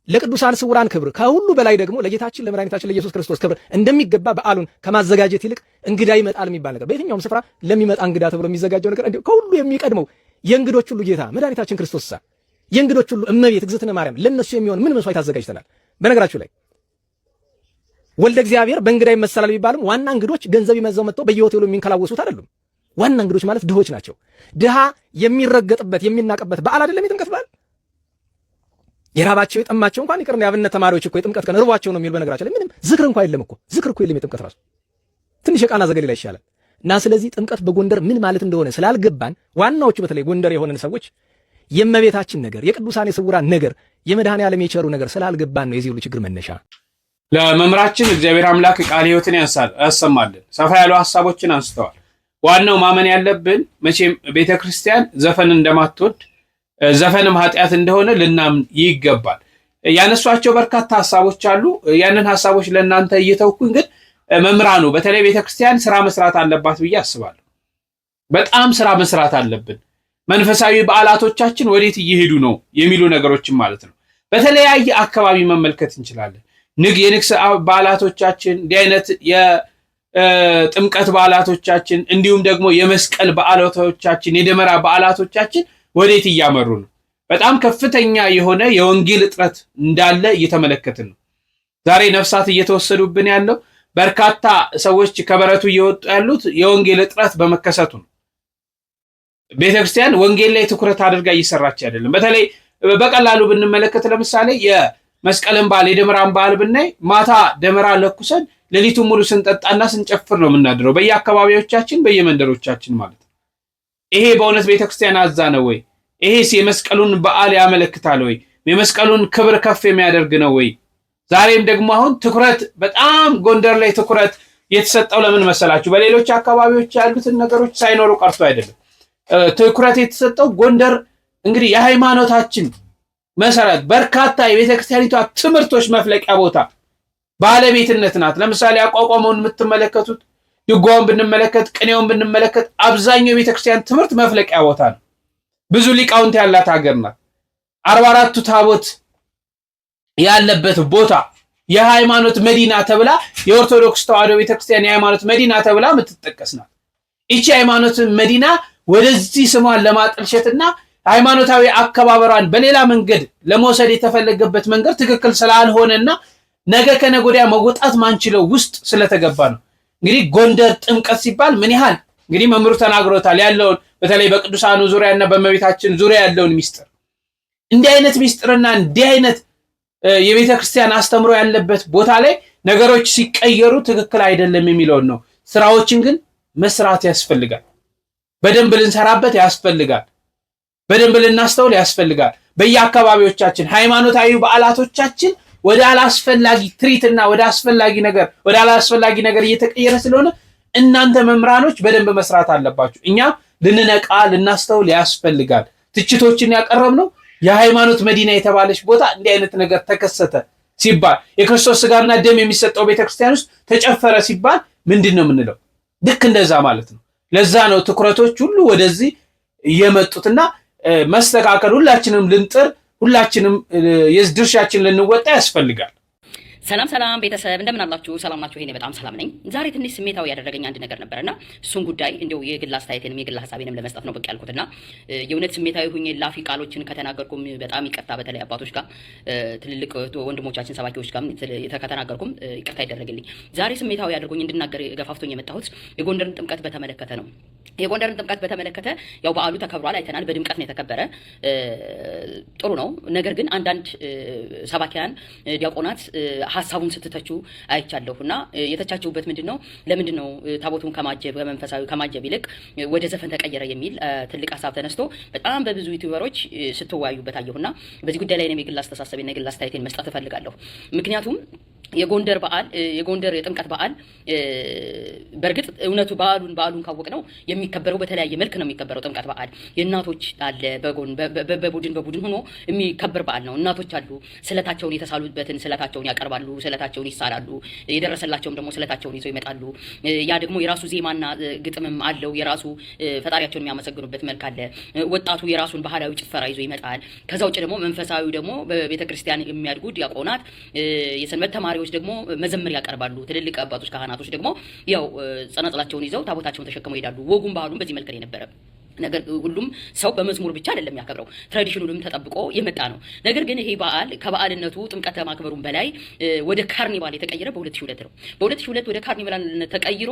ለቅዱሳን ስውራን ክብር፣ ከሁሉ በላይ ደግሞ ለጌታችን ለመድኃኒታችን ለኢየሱስ ክርስቶስ ክብር እንደሚገባ በዓሉን ከማዘጋጀት ይልቅ እንግዳ ይመጣል የሚባል ነገር በየትኛውም ስፍራ ለሚመጣ እንግዳ ተብሎ የሚዘጋጀው ነገር ከሁሉ የሚቀድመው የእንግዶች ሁሉ ጌታ መድኃኒታችን ክርስቶስ የእንግዶች ሁሉ እመቤት እግዝእትነ ማርያም ለነሱ የሚሆን ምን መስዋዕት አዘጋጅተናል? በነገራችሁ ላይ ወልደ እግዚአብሔር በእንግዳ ይመሰላል ቢባልም ዋና እንግዶች ገንዘብ ይመዘው መጥተው በየሆቴሉ የሚንከላወሱት አይደሉም። ዋና እንግዶች ማለት ድሆች ናቸው። ድሃ የሚረገጥበት የሚናቅበት በዓል አይደለም የጥምቀት በዓል። የራባቸው የጠማቸው እንኳን ይቅርና የአብነት ተማሪዎች እኮ የጥምቀት ቀን ርቧቸው ነው የሚል በነገራችን ላይ ምንም ዝክር እንኳን የለም እኮ ዝክር እኮ የለም። የጥምቀት ራሱ ትንሽ የቃና ዘገሊላ ይሻላል። እና ስለዚህ ጥምቀት በጎንደር ምን ማለት እንደሆነ ስላልገባን ዋናዎቹ በተለይ ጎንደር የሆነን ሰዎች የእመቤታችን ነገር የቅዱሳን የስውራን ነገር የመድኃኔ ዓለም የቸሩ ነገር ስላልገባን ነው የዚህ ሁሉ ችግር መነሻ። ለመምራችን እግዚአብሔር አምላክ ቃለ ሕይወትን ያሰማልን። ሰፋ ያሉ ሐሳቦችን አንስተዋል። ዋናው ማመን ያለብን መቼም ቤተክርስቲያን ዘፈን እንደማትወድ ዘፈንም ኃጢአት እንደሆነ ልናምን ይገባል። ያነሷቸው በርካታ ሐሳቦች አሉ። ያንን ሐሳቦች ለእናንተ እየተውኩኝ ግን መምራኑ በተለይ ቤተክርስቲያን ስራ መስራት አለባት ብዬ አስባለሁ። በጣም ስራ መስራት አለብን። መንፈሳዊ በዓላቶቻችን ወዴት እየሄዱ ነው የሚሉ ነገሮችን ማለት ነው በተለያየ አካባቢ መመልከት እንችላለን። የንግስ በዓላቶቻችን እንዲህ አይነት የጥምቀት በዓላቶቻችን እንዲሁም ደግሞ የመስቀል በዓላቶቻችን የደመራ በዓላቶቻችን ወዴት እያመሩ ነው? በጣም ከፍተኛ የሆነ የወንጌል እጥረት እንዳለ እየተመለከትን ነው። ዛሬ ነፍሳት እየተወሰዱብን ያለው በርካታ ሰዎች ከበረቱ እየወጡ ያሉት የወንጌል እጥረት በመከሰቱ ነው። ቤተክርስቲያን ወንጌል ላይ ትኩረት አድርጋ እየሰራች አይደለም። በተለይ በቀላሉ ብንመለከት ለምሳሌ የመስቀልን በዓል የደመራን በዓል ብናይ ማታ ደመራ ለኩሰን ሌሊቱን ሙሉ ስንጠጣና ስንጨፍር ነው የምናድረው በየአካባቢዎቻችን በየመንደሮቻችን ማለት ነው። ይሄ በእውነት ቤተክርስቲያን አዛ ነው ወይ? ይሄስ የመስቀሉን በዓል ያመለክታል ወይ? የመስቀሉን ክብር ከፍ የሚያደርግ ነው ወይ? ዛሬም ደግሞ አሁን ትኩረት በጣም ጎንደር ላይ ትኩረት የተሰጠው ለምን መሰላችሁ? በሌሎች አካባቢዎች ያሉትን ነገሮች ሳይኖሩ ቀርቶ አይደለም። ትኩረት የተሰጠው ጎንደር እንግዲህ የሃይማኖታችን መሰረት በርካታ የቤተክርስቲያኒቷ ትምህርቶች መፍለቂያ ቦታ ባለቤትነት ናት። ለምሳሌ አቋቋመውን የምትመለከቱት ድጓውን ብንመለከት ቅኔውን ብንመለከት አብዛኛው የቤተክርስቲያን ትምህርት መፍለቂያ ቦታ ነው። ብዙ ሊቃውንት ያላት ሀገር ናት። 44ቱ ታቦት ያለበት ቦታ የሃይማኖት መዲና ተብላ የኦርቶዶክስ ተዋሕዶ ቤተክርስቲያን የሃይማኖት መዲና ተብላ የምትጠቀስ ናት። ይቺ ሃይማኖት መዲና ወደዚህ ስሟን ለማጠልሸትና ሃይማኖታዊ አከባበሯን በሌላ መንገድ ለመውሰድ የተፈለገበት መንገድ ትክክል ስላልሆነና ነገ ከነገ ወዲያ መወጣት ማንችለው ውስጥ ስለተገባ ነው። እንግዲህ ጎንደር ጥምቀት ሲባል ምን ያህል እንግዲህ መምሩ ተናግሮታል ያለውን በተለይ በቅዱሳኑ ዙሪያና በእመቤታችን ዙሪያ ያለውን ሚስጥር እንዲህ አይነት ሚስጥርና እንዲህ አይነት የቤተ ክርስቲያን አስተምሮ ያለበት ቦታ ላይ ነገሮች ሲቀየሩ ትክክል አይደለም የሚለውን ነው። ስራዎችን ግን መስራት ያስፈልጋል። በደንብ ልንሰራበት ያስፈልጋል። በደንብ ልናስተውል ያስፈልጋል። በየአካባቢዎቻችን ሃይማኖታዊ በዓላቶቻችን ወደ አላስፈላጊ ትሪትና ወደ አላስፈላጊ ነገር እየተቀየረ ስለሆነ እናንተ መምራኖች በደንብ መስራት አለባችሁ። እኛ ልንነቃ ልናስተውል ያስፈልጋል። ትችቶችን ያቀረብነው የሃይማኖት መዲና የተባለች ቦታ እንዲህ አይነት ነገር ተከሰተ ሲባል የክርስቶስ ስጋና ደም የሚሰጠው ቤተክርስቲያን ውስጥ ተጨፈረ ሲባል ምንድን ነው የምንለው? ልክ እንደዛ ማለት ነው። ለዛ ነው ትኩረቶች ሁሉ ወደዚህ የመጡትና መስተካከል ሁላችንም ልንጥር ሁላችንም የድርሻችን ልንወጣ ያስፈልጋል። ሰላም ሰላም ቤተሰብ እንደምን አላችሁ? ሰላም ናችሁ? እኔ በጣም ሰላም ነኝ። ዛሬ ትንሽ ስሜታዊ ያደረገኝ አንድ ነገር ነበርና እሱን ጉዳይ እንደው የግል አስተያየቴንም የግል ሀሳቤንም ለመስጠት ነው ብቅ ያልኩትና የእውነት ስሜታዊ ሁኜ ላፊ ቃሎችን ከተናገርኩም በጣም ይቅርታ። በተለይ አባቶች ጋር ትልልቅ ወንድሞቻችን ሰባኪዎች ጋር ከተናገርኩም ይቅርታ ይደረግልኝ። ዛሬ ስሜታዊ ያደርጎኝ እንድናገር ገፋፍቶኝ የመጣሁት የጎንደርን ጥምቀት በተመለከተ ነው። የጎንደርን ጥምቀት በተመለከተ ያው በዓሉ ተከብሯል፣ አይተናል። በድምቀት ነው የተከበረ፣ ጥሩ ነው። ነገር ግን አንዳንድ ሰባኪያን ዲያቆናት ሀሳቡን ስትተቹ አይቻለሁና የተቻችሁበት ምንድነው? ለምንድነው ታቦቱን ከማጀብ በመንፈሳዊ ከማጀብ ይልቅ ወደ ዘፈን ተቀየረ የሚል ትልቅ ሀሳብ ተነስቶ በጣም በብዙ ዩቲዩበሮች ስትወያዩበት አየሁና በዚህ ጉዳይ ላይ ነው የግል አስተሳሰቤና የግል አስተያየቴን መስጠት እፈልጋለሁ። ምክንያቱም የጎንደር በዓል የጎንደር የጥምቀት በዓል በርግጥ እውነቱ በዓሉን ካወቅ ነው የሚከበረው በተለያየ መልክ ነው የሚከበረው። ጥምቀት በዓል የእናቶች አለ በቡድን ሆኖ የሚከበር በዓል ነው። እናቶች አሉ ስለታቸውን የተሳሉበትን ስለታቸውን ያቀርባሉ፣ ስለታቸውን ይሳላሉ። የደረሰላቸውም ደግሞ ስለታቸውን ይዘው ይመጣሉ። ያ ደግሞ የራሱ ዜማና ግጥምም አለው። የራሱ ፈጣሪያቸውን የሚያመሰግኑበት መልክ አለ። ወጣቱ የራሱን ባህላዊ ጭፈራ ይዞ ይመጣል። ከዛ ውጭ ደግሞ መንፈሳዊ ደግሞ በቤተክርስቲያን የሚያድጉ ዲያቆናት የሰንበት ተማሪዎች ደግሞ መዘመር ያቀርባሉ። ትልልቅ አባቶች ካህናቶች ደግሞ ያው ጸናጽላቸውን ይዘው ታቦታቸውን ተሸክመው ይሄዳሉ። ወጉም ባህሉም በዚህ መልክ የነበረ ነገር ሁሉም ሰው በመዝሙር ብቻ አይደለም ያከብረው፣ ትራዲሽኑንም ተጠብቆ የመጣ ነው። ነገር ግን ይሄ በዓል ከበዓልነቱ ጥምቀት ማክበሩን በላይ ወደ ካርኒቫል የተቀየረ በ2002 ነው። በ2002 ወደ ካርኒቫልነት ተቀይሮ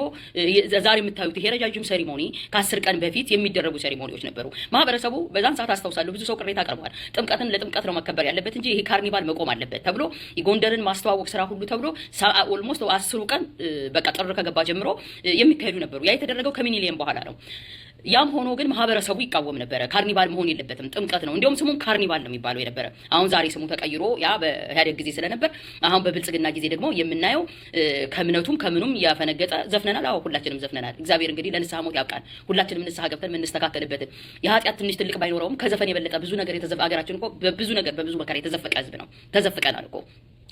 ዛሬ የምታዩት ይሄ ረጃጅም ሴሪሞኒ ከ10 ቀን በፊት የሚደረጉ ሴሪሞኒዎች ነበሩ። ማህበረሰቡ በዛን ሰዓት አስታውሳለሁ ብዙ ሰው ቅሬታ አቅርቧል። ጥምቀትን ለጥምቀት ነው መከበር ያለበት እንጂ ይሄ ካርኒቫል መቆም አለበት ተብሎ የጎንደርን ማስተዋወቅ ስራ ሁሉ ተብሎ ኦልሞስት 10 ቀን በቃ ጥር ከገባ ጀምሮ የሚካሄዱ ነበሩ። ያ የተደረገው ከሚኒሊየም በኋላ ነው። ያም ሆኖ ግን ማህበረሰቡ ይቃወም ነበረ። ካርኒቫል መሆን የለበትም ጥምቀት ነው። እንዲያውም ስሙም ካርኒቫል ነው የሚባለው የነበረ። አሁን ዛሬ ስሙ ተቀይሮ ያ በኢህአዴግ ጊዜ ስለነበር አሁን በብልጽግና ጊዜ ደግሞ የምናየው ከእምነቱም ከምኑም ያፈነገጠ ዘፍነናል። አዎ ሁላችንም ዘፍነናል። እግዚአብሔር እንግዲህ ለንስሐ ሞት ያብቃን። ሁላችንም ንስሐ ገብተን የምንስተካከልበትን የኃጢአት ትንሽ ትልቅ ባይኖረውም ከዘፈን የበለጠ ብዙ ነገር ሀገራችን እኮ በብዙ ነገር በብዙ መከራ የተዘፈቀ ህዝብ ነው። ተዘፍቀናል እኮ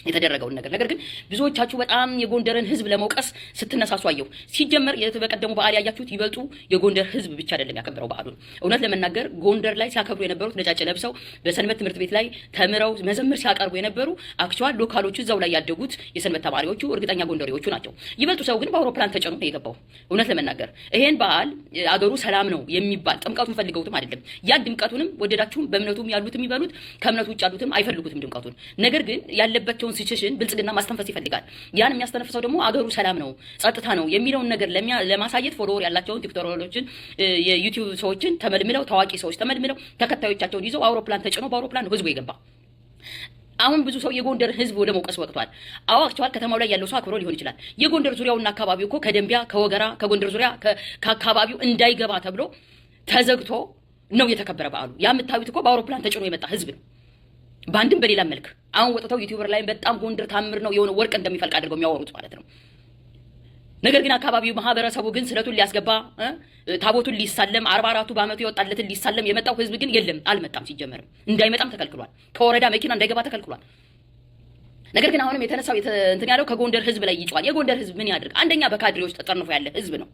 የተደረገውን ነገር ግን ብዙዎቻችሁ በጣም የጎንደርን ህዝብ ለመውቀስ ስትነሳሱ አየሁ። ሲጀመር በቀደሙ በዓል ያያችሁት ይበልጡ የጎንደር ህዝብ ብቻ አይደለም ያከበረው በዓሉን። እውነት ለመናገር ጎንደር ላይ ሲያከብሩ የነበሩት ነጫጭ ለብሰው በሰንበት ትምህርት ቤት ላይ ተምረው መዘምር ሲያቀርቡ የነበሩ አክቹዋል ሎካሎቹ እዛው ላይ ያደጉት የሰንበት ተማሪዎቹ እርግጠኛ ጎንደሬዎቹ ናቸው። ይበልጡ ሰው ግን በአውሮፕላን ተጭኖ ነው የገባው። እውነት ለመናገር ይሄን በዓል አገሩ ሰላም ነው የሚባል ጥምቀቱን ፈልገውትም አይደለም። ያ ድምቀቱንም ወደዳችሁም በእምነቱም ያሉትም ይበሉት ከእምነቱ ውጭ ያሉትም አይፈልጉትም ድምቀቱን። ነገር ግን ያለባቸውን ሲቹዌሽን ብልጽግና ማስተንፈስ ይፈልጋል። ያን የሚያስተነፍሰው ደግሞ አገሩ ሰላም ነው ጸጥታ ነው የሚለውን ነገር ለማሳየት ፎሎወር ያላቸውን ቲክቶከሮችን የዩቲዩብ ሰዎችን ተመልምለው ታዋቂ ሰዎች ተመልምለው ተከታዮቻቸውን ይዘው አውሮፕላን ተጭኖ በአውሮፕላን ነው ህዝቡ የገባ። አሁን ብዙ ሰው የጎንደር ህዝብ ወደ መውቀስ ወቅቷል። አዋክቷል። ከተማው ላይ ያለው ሰው አክብሮ ሊሆን ይችላል። የጎንደር ዙሪያውና አካባቢው እኮ ከደንቢያ ከወገራ ከጎንደር ዙሪያ ከአካባቢው እንዳይገባ ተብሎ ተዘግቶ ነው የተከበረ በዓሉ። ያ የምታዩት እኮ በአውሮፕላን ተጭኖ የመጣ ህዝብ ነው። በአንድም በሌላ መልክ አሁን ወጥተው ዩቲዩበር ላይ በጣም ጎንደር ታምር ነው የሆነ ወርቅ እንደሚፈልቅ አድርገው የሚያወሩት ማለት ነው። ነገር ግን አካባቢው ማህበረሰቡ ግን ስለቱን ሊያስገባ ታቦቱን ሊሳለም 44ቱ በአመቱ የወጣለትን ሊሳለም የመጣው ህዝብ ግን የለም፣ አልመጣም። ሲጀመርም እንዳይመጣም ተከልክሏል። ከወረዳ መኪና እንዳይገባ ተከልክሏል። ነገር ግን አሁንም የተነሳው እንትን ያለው ከጎንደር ህዝብ ላይ ይጫዋል። የጎንደር ህዝብ ምን ያድርግ? አንደኛ በካድሬዎች ተጠርንፎ ያለ ህዝብ ነው።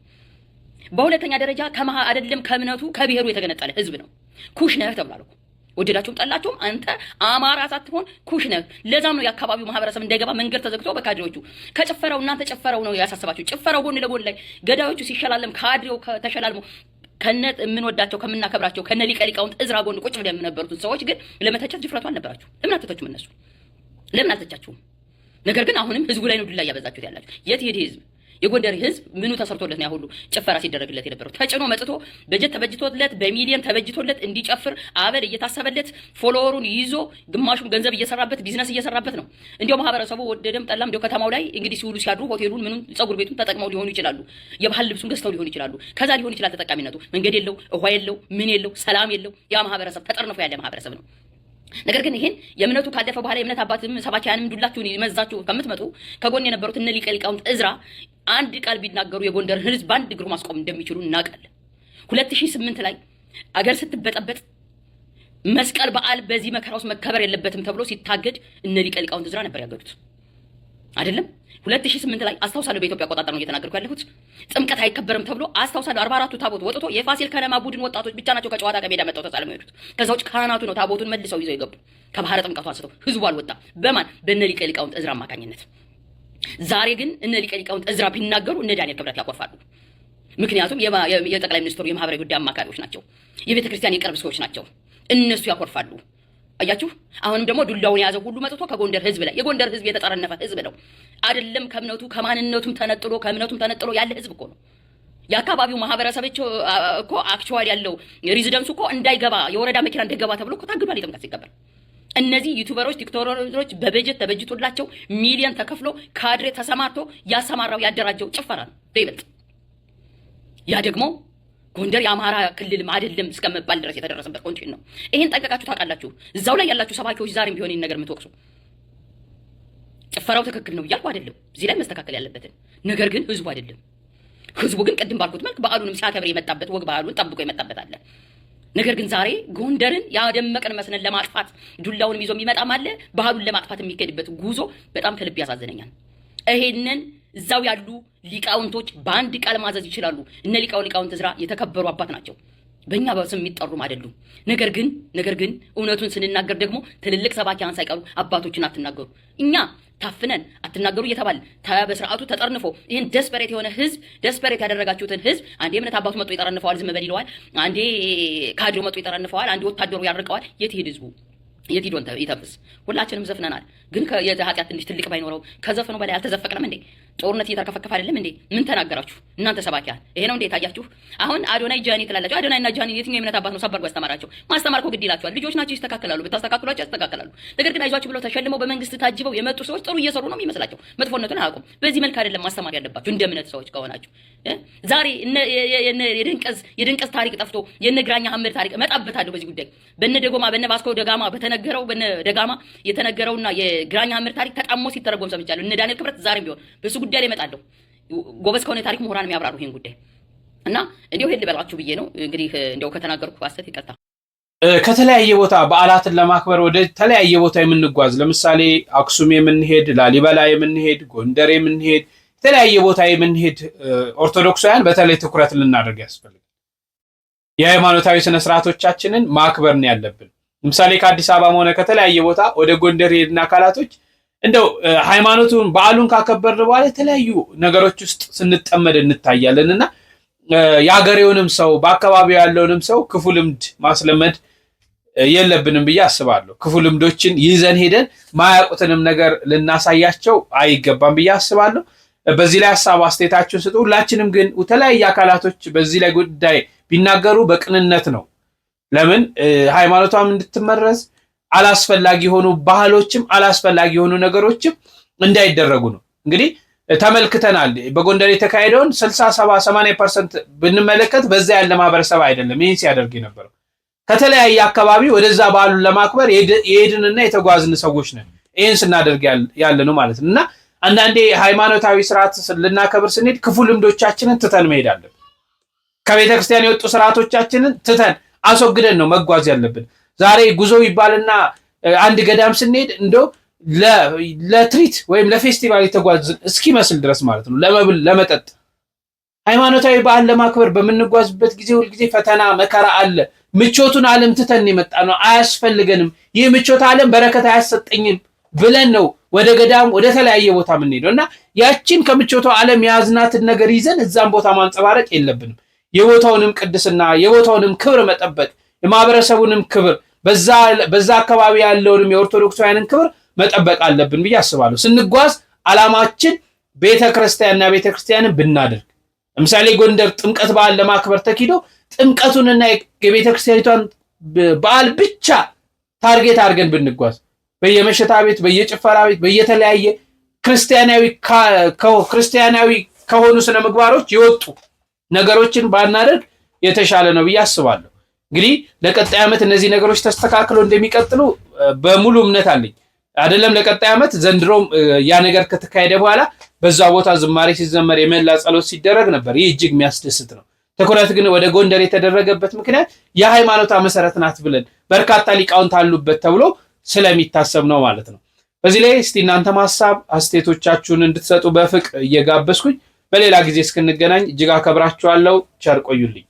በሁለተኛ ደረጃ አይደለም ከእምነቱ ከብሔሩ የተገነጠለ ህዝብ ነው። ኩሽ ነህ ተብሏል እኮ ወደዳችሁም ጠላችሁም አንተ አማራ ሳትሆን ኩሽ ነህ። ለዛም ነው የአካባቢው ማህበረሰብ እንዳይገባ መንገድ ተዘግቶ በካድሬዎቹ ከጭፈራው እናንተ ጭፈራው ነው ያሳስባችሁ። ጭፈራው ጎን ለጎን ላይ ገዳዮቹ ሲሸላለም ካድሬው ተሸላልሞ ከነት የምንወዳቸው ከምናከብራቸው ከነ ሊቀ ሊቃውንት እዝራ ጎን ቁጭ ብለው የነበሩትን ሰዎች ግን ለመተቸት ድፍረቱ አልነበራችሁ። ለምን አልተተቹም? እነሱ ለምን አልተቻችሁም? ነገር ግን አሁንም ህዝቡ ላይ ነው ዱላ እያበዛችሁት ያላችሁ። የት ሄደ ህዝብ? የጎንደር ህዝብ ምኑ ተሰርቶለት ነው ያ ሁሉ ጭፈራ ሲደረግለት የነበረው? ተጭኖ መጥቶ በጀት ተበጅቶለት በሚሊየን ተበጅቶለት እንዲጨፍር አበል እየታሰበለት ፎሎወሩን ይዞ ግማሹም ገንዘብ እየሰራበት ቢዝነስ እየሰራበት ነው። እንዲያው ማህበረሰቡ ወደደም ጠላም እንዲያው ከተማው ላይ እንግዲህ ሲውሉ ሲያድሩ ሆቴሉን ምኑን ጸጉር ቤቱን ተጠቅመው ሊሆኑ ይችላሉ። የባህል ልብሱን ገዝተው ሊሆኑ ይችላሉ። ከዛ ሊሆን ይችላል ተጠቃሚነቱ። መንገድ የለው ውሃ የለው ምን የለው ሰላም የለው። ያ ማህበረሰብ ተጠርንፎ ያለ ማህበረሰብ ነው። ነገር ግን ይሄን የእምነቱ ካለፈ በኋላ የእምነት አባትም ሰባኪያንም ዱላችሁን ይመዛችሁ ከምትመጡ ከጎን የነበሩት እነ ሊቀ ሊቃውንት እዝራ አንድ ቃል ቢናገሩ የጎንደር ህዝብ በአንድ እግሩ ማስቆም እንደሚችሉ እናውቃለን። 2008 ላይ አገር ስትበጠበጥ መስቀል በዓል በዚህ መከራ ውስጥ መከበር የለበትም ተብሎ ሲታገድ እነ ሊቀ ሊቃውንት እዝራ ነበር ያገዱት አይደለም? 2008 ላይ አስታውሳለሁ። በኢትዮጵያ አቆጣጠር ነው እየተናገርኩ ያለሁት። ጥምቀት አይከበርም ተብሎ አስታውሳለሁ። 44ቱ ታቦት ወጥቶ የፋሲል ከነማ ቡድን ወጣቶች ብቻ ናቸው ከጨዋታ ከሜዳ መጣው ተሳልመው የሄዱት። ከዛ ውጭ ካህናቱ ነው ታቦቱን መልሰው ይዘው የገቡ። ከባህረ ጥምቀቱ አንስተው ህዝቡ አልወጣም። በማን? በእነ ሊቀ ሊቃውንት እዝራ አማካኝነት። ዛሬ ግን እነ ሊቀ ሊቃውንት እዝራ ቢናገሩ እነ ዳንኤል ክብረት ያቆርፋሉ። ምክንያቱም የጠቅላይ ሚኒስትሩ የማህበራዊ ጉዳይ አማካሪዎች ናቸው። የቤተ ክርስቲያን የቅርብ ሰዎች ናቸው። እነሱ ያቆርፋሉ። አያችሁ። አሁንም ደግሞ ዱላውን የያዘው ሁሉ መጥቶ ከጎንደር ህዝብ ላይ የጎንደር ህዝብ የተጠረነፈ ህዝብ ነው አይደለም? ከእምነቱ ከማንነቱም ተነጥሎ ከእምነቱም ተነጥሎ ያለ ህዝብ እኮ ነው። የአካባቢው ማህበረሰብ እኮ አክቹዋሊ ያለው ሬዚደንሱ እኮ እንዳይገባ የወረዳ መኪና እንዳይገባ ተብሎ እኮ ታግዷል። የጥምቀት ሲከበር እነዚህ ዩቲዩበሮች ቲክቶከሮች በበጀት ተበጅቶላቸው ሚሊዮን ተከፍሎ ካድሬ ተሰማርቶ ያሰማራው ያደራጀው ጭፈራ ነው በይበልጥ። ያ ደግሞ ጎንደር የአማራ ክልልም አይደለም እስከመባል ድረስ የተደረሰበት ኮንቲን ነው። ይሄን ጠንቀቃችሁ ታውቃላችሁ። እዛው ላይ ያላችሁ ሰባኪዎች ዛሬም ቢሆን ይሄን ነገር የምትወቅሱ ጭፈራው ትክክል ነው እያልኩ አይደለም። እዚህ ላይ መስተካከል ያለበትን ነገር ግን ህዝቡ አይደለም። ህዝቡ ግን ቅድም ባልኩት መልክ በዓሉንም ሲያከብር የመጣበት ወግ ባህሉን ጠብቆ የመጣበት አለ። ነገር ግን ዛሬ ጎንደርን ያደመቀን መስለን ለማጥፋት ዱላውንም ይዞ የሚመጣም አለ። ባህሉን ለማጥፋት የሚከድበት ጉዞ በጣም ከልብ ያሳዝነኛል። ይሄንን እዛው ያሉ ሊቃውንቶች በአንድ ቃል ማዘዝ ይችላሉ። እነ ሊቃውንት ዕዝራ የተከበሩ አባት ናቸው። በእኛ በስም የሚጠሩም አይደሉም። ነገር ግን እውነቱን ስንናገር ደግሞ ትልልቅ ሰባኪያን ሳይቀሩ አባቶችን አትናገሩ፣ እኛ ታፍነን አትናገሩ እየተባለ በስርዓቱ ተጠርንፎ ይህን ደስፐሬት የሆነ ህዝብ ደስፐሬት ያደረጋችሁትን ህዝብ አንዴ እምነት አባቱ መጥቶ ይጠረንፈዋል፣ ዝም በል ይለዋል። አንዴ ካድሬው መጥቶ ይጠረንፈዋል፣ አንዴ ወታደሩ ያርቀዋል። የት ይሄድ ህዝቡ? የት ሂዶ ይተፍስ? ሁላችንም ዘፍነናል። ግን የኃጢአት ትንሽ ትልቅ ባይኖረው ከዘፈኑ በላይ አልተዘፈቅንም እንዴ? ጦርነት እየተርከፈከፈ አይደለም እንዴ? ምን ተናገራችሁ እናንተ ሰባኪያን? ይሄ ነው እንዴ ታያችሁ? አሁን አዶናይ ጃኒ ትላላችሁ። አዶናይና ጃኒ የትኛው የእምነት አባት ነው ሰበርጎ ያስተማራቸው? ማስተማር እኮ ግድ ይላቸዋል። ልጆች ናቸው፣ ይስተካከላሉ። ብታስተካክሏቸው ያስተካከላሉ። ነገር ግን አይዟችሁ ብለው ተሸልመው በመንግስት ታጅበው የመጡ ሰዎች ጥሩ እየሰሩ ነው የሚመስላቸው። መጥፎነቱን አያውቁም። በዚህ መልክ አይደለም ማስተማር ያለባችሁ እንደ እምነት ሰዎች ከሆናችሁ። ዛሬ የድንቀዝ ታሪክ ጠፍቶ የነ ግራኛ ሐመድ ታሪክ እመጣበታለሁ በዚህ ጉዳይ። በነ ደጎማ በነ ባስኮ ደጋማ በተነገረው በነ ደጋማ የተነገረውና የግራኛ ሐመድ ታሪክ ተጣሞ ሲተረጎም ሰምቻለሁ። እነ ዳንኤል ክብረት ዛሬም ቢሆን በሱ ጉዳይ ላይ እመጣለሁ። ጎበዝ ከሆነ ታሪክ ምሁራን የሚያብራሩ ይሄን ጉዳይ እና እንዲሁ ሄድ ልበላችሁ ብዬ ነው። እንግዲህ እንዲያው ከተናገርኩ ሐሰት ይቀጣ። ከተለያየ ቦታ በዓላትን ለማክበር ወደ ተለያየ ቦታ የምንጓዝ ለምሳሌ አክሱም የምንሄድ፣ ላሊበላ የምንሄድ፣ ጎንደር የምንሄድ፣ የተለያየ ቦታ የምንሄድ ኦርቶዶክሳውያን በተለይ ትኩረት ልናደርግ ያስፈልጋል። የሃይማኖታዊ ስነ ስርዓቶቻችንን ማክበር ነው ያለብን። ለምሳሌ ከአዲስ አበባም ሆነ ከተለያየ ቦታ ወደ ጎንደር ሄድን አካላቶች እንደው ሃይማኖቱን በዓሉን ካከበርን በኋላ የተለያዩ ነገሮች ውስጥ ስንጠመድ እንታያለን እና የአገሬውንም ሰው በአካባቢው ያለውንም ሰው ክፉ ልምድ ማስለመድ የለብንም ብዬ አስባለሁ። ክፉ ልምዶችን ይዘን ሄደን ማያውቁትንም ነገር ልናሳያቸው አይገባም ብዬ አስባለሁ። በዚህ ላይ ሀሳብ አስተያየታችሁን ስጡ። ሁላችንም ግን የተለያየ አካላቶች በዚህ ላይ ጉዳይ ቢናገሩ በቅንነት ነው። ለምን ሃይማኖቷም እንድትመረዝ አላስፈላጊ የሆኑ ባህሎችም አላስፈላጊ የሆኑ ነገሮችም እንዳይደረጉ ነው። እንግዲህ ተመልክተናል። በጎንደር የተካሄደውን 60፣ 70፣ 80% ብንመለከት በዛ ያለ ማህበረሰብ አይደለም ይህን ሲያደርግ የነበረው። ከተለያየ አካባቢ ወደዛ በዓሉን ለማክበር የሄድንና የተጓዝን ሰዎች ነን ይህን ስናደርግ ያለ ነው ማለት ነው። እና አንዳንዴ ሃይማኖታዊ ስርዓት ልናከብር ስንሄድ ክፉ ልምዶቻችንን ትተን መሄድ አለብን። ከቤተክርስቲያን የወጡ ስርዓቶቻችንን ትተን አስወግደን ነው መጓዝ ያለብን። ዛሬ ጉዞ ይባልና አንድ ገዳም ስንሄድ እንደው ለትሪት ወይም ለፌስቲቫል የተጓዝን እስኪመስል ድረስ ማለት ነው፣ ለመብል ለመጠጥ። ሃይማኖታዊ በዓል ለማክበር በምንጓዝበት ጊዜ ሁልጊዜ ፈተና መከራ አለ። ምቾቱን ዓለም ትተን የመጣ ነው፣ አያስፈልገንም። ይህ ምቾት ዓለም በረከት አያሰጠኝም ብለን ነው ወደ ገዳም ወደ ተለያየ ቦታ የምንሄደው እና ያችን ከምቾቱ ዓለም የያዝናትን ነገር ይዘን እዛም ቦታ ማንጸባረቅ የለብንም። የቦታውንም ቅድስና የቦታውንም ክብር መጠበቅ፣ የማህበረሰቡንም ክብር በዛ አካባቢ ያለውንም የኦርቶዶክሳውያንን ክብር መጠበቅ አለብን ብዬ አስባለሁ። ስንጓዝ ዓላማችን ቤተክርስቲያንና ቤተክርስቲያንን ብናደርግ፣ ለምሳሌ ጎንደር ጥምቀት በዓል ለማክበር ተኪዶ ጥምቀቱንና የቤተክርስቲያኒቷን በዓል ብቻ ታርጌት አድርገን ብንጓዝ፣ በየመሸታ ቤት በየጭፈራ ቤት በየተለያየ ክርስቲያናዊ ከሆኑ ስነ ምግባሮች የወጡ ነገሮችን ባናደርግ የተሻለ ነው ብዬ አስባለሁ። እንግዲህ ለቀጣይ ዓመት እነዚህ ነገሮች ተስተካክለው እንደሚቀጥሉ በሙሉ እምነት አለኝ። አይደለም ለቀጣይ ዓመት ዘንድሮም ያ ነገር ከተካሄደ በኋላ በዛ ቦታ ዝማሬ ሲዘመር የመላ ጸሎት ሲደረግ ነበር። ይህ እጅግ የሚያስደስት ነው። ትኩረት ግን ወደ ጎንደር የተደረገበት ምክንያት የሃይማኖቷ መሰረት ናት ብለን በርካታ ሊቃውንት አሉበት ተብሎ ስለሚታሰብ ነው ማለት ነው። በዚህ ላይ እስቲ እናንተም ሀሳብ አስተያየቶቻችሁን እንድትሰጡ በፍቅር እየጋበዝኩኝ በሌላ ጊዜ እስክንገናኝ እጅግ አከብራችኋለሁ። ቸር ቆዩልኝ።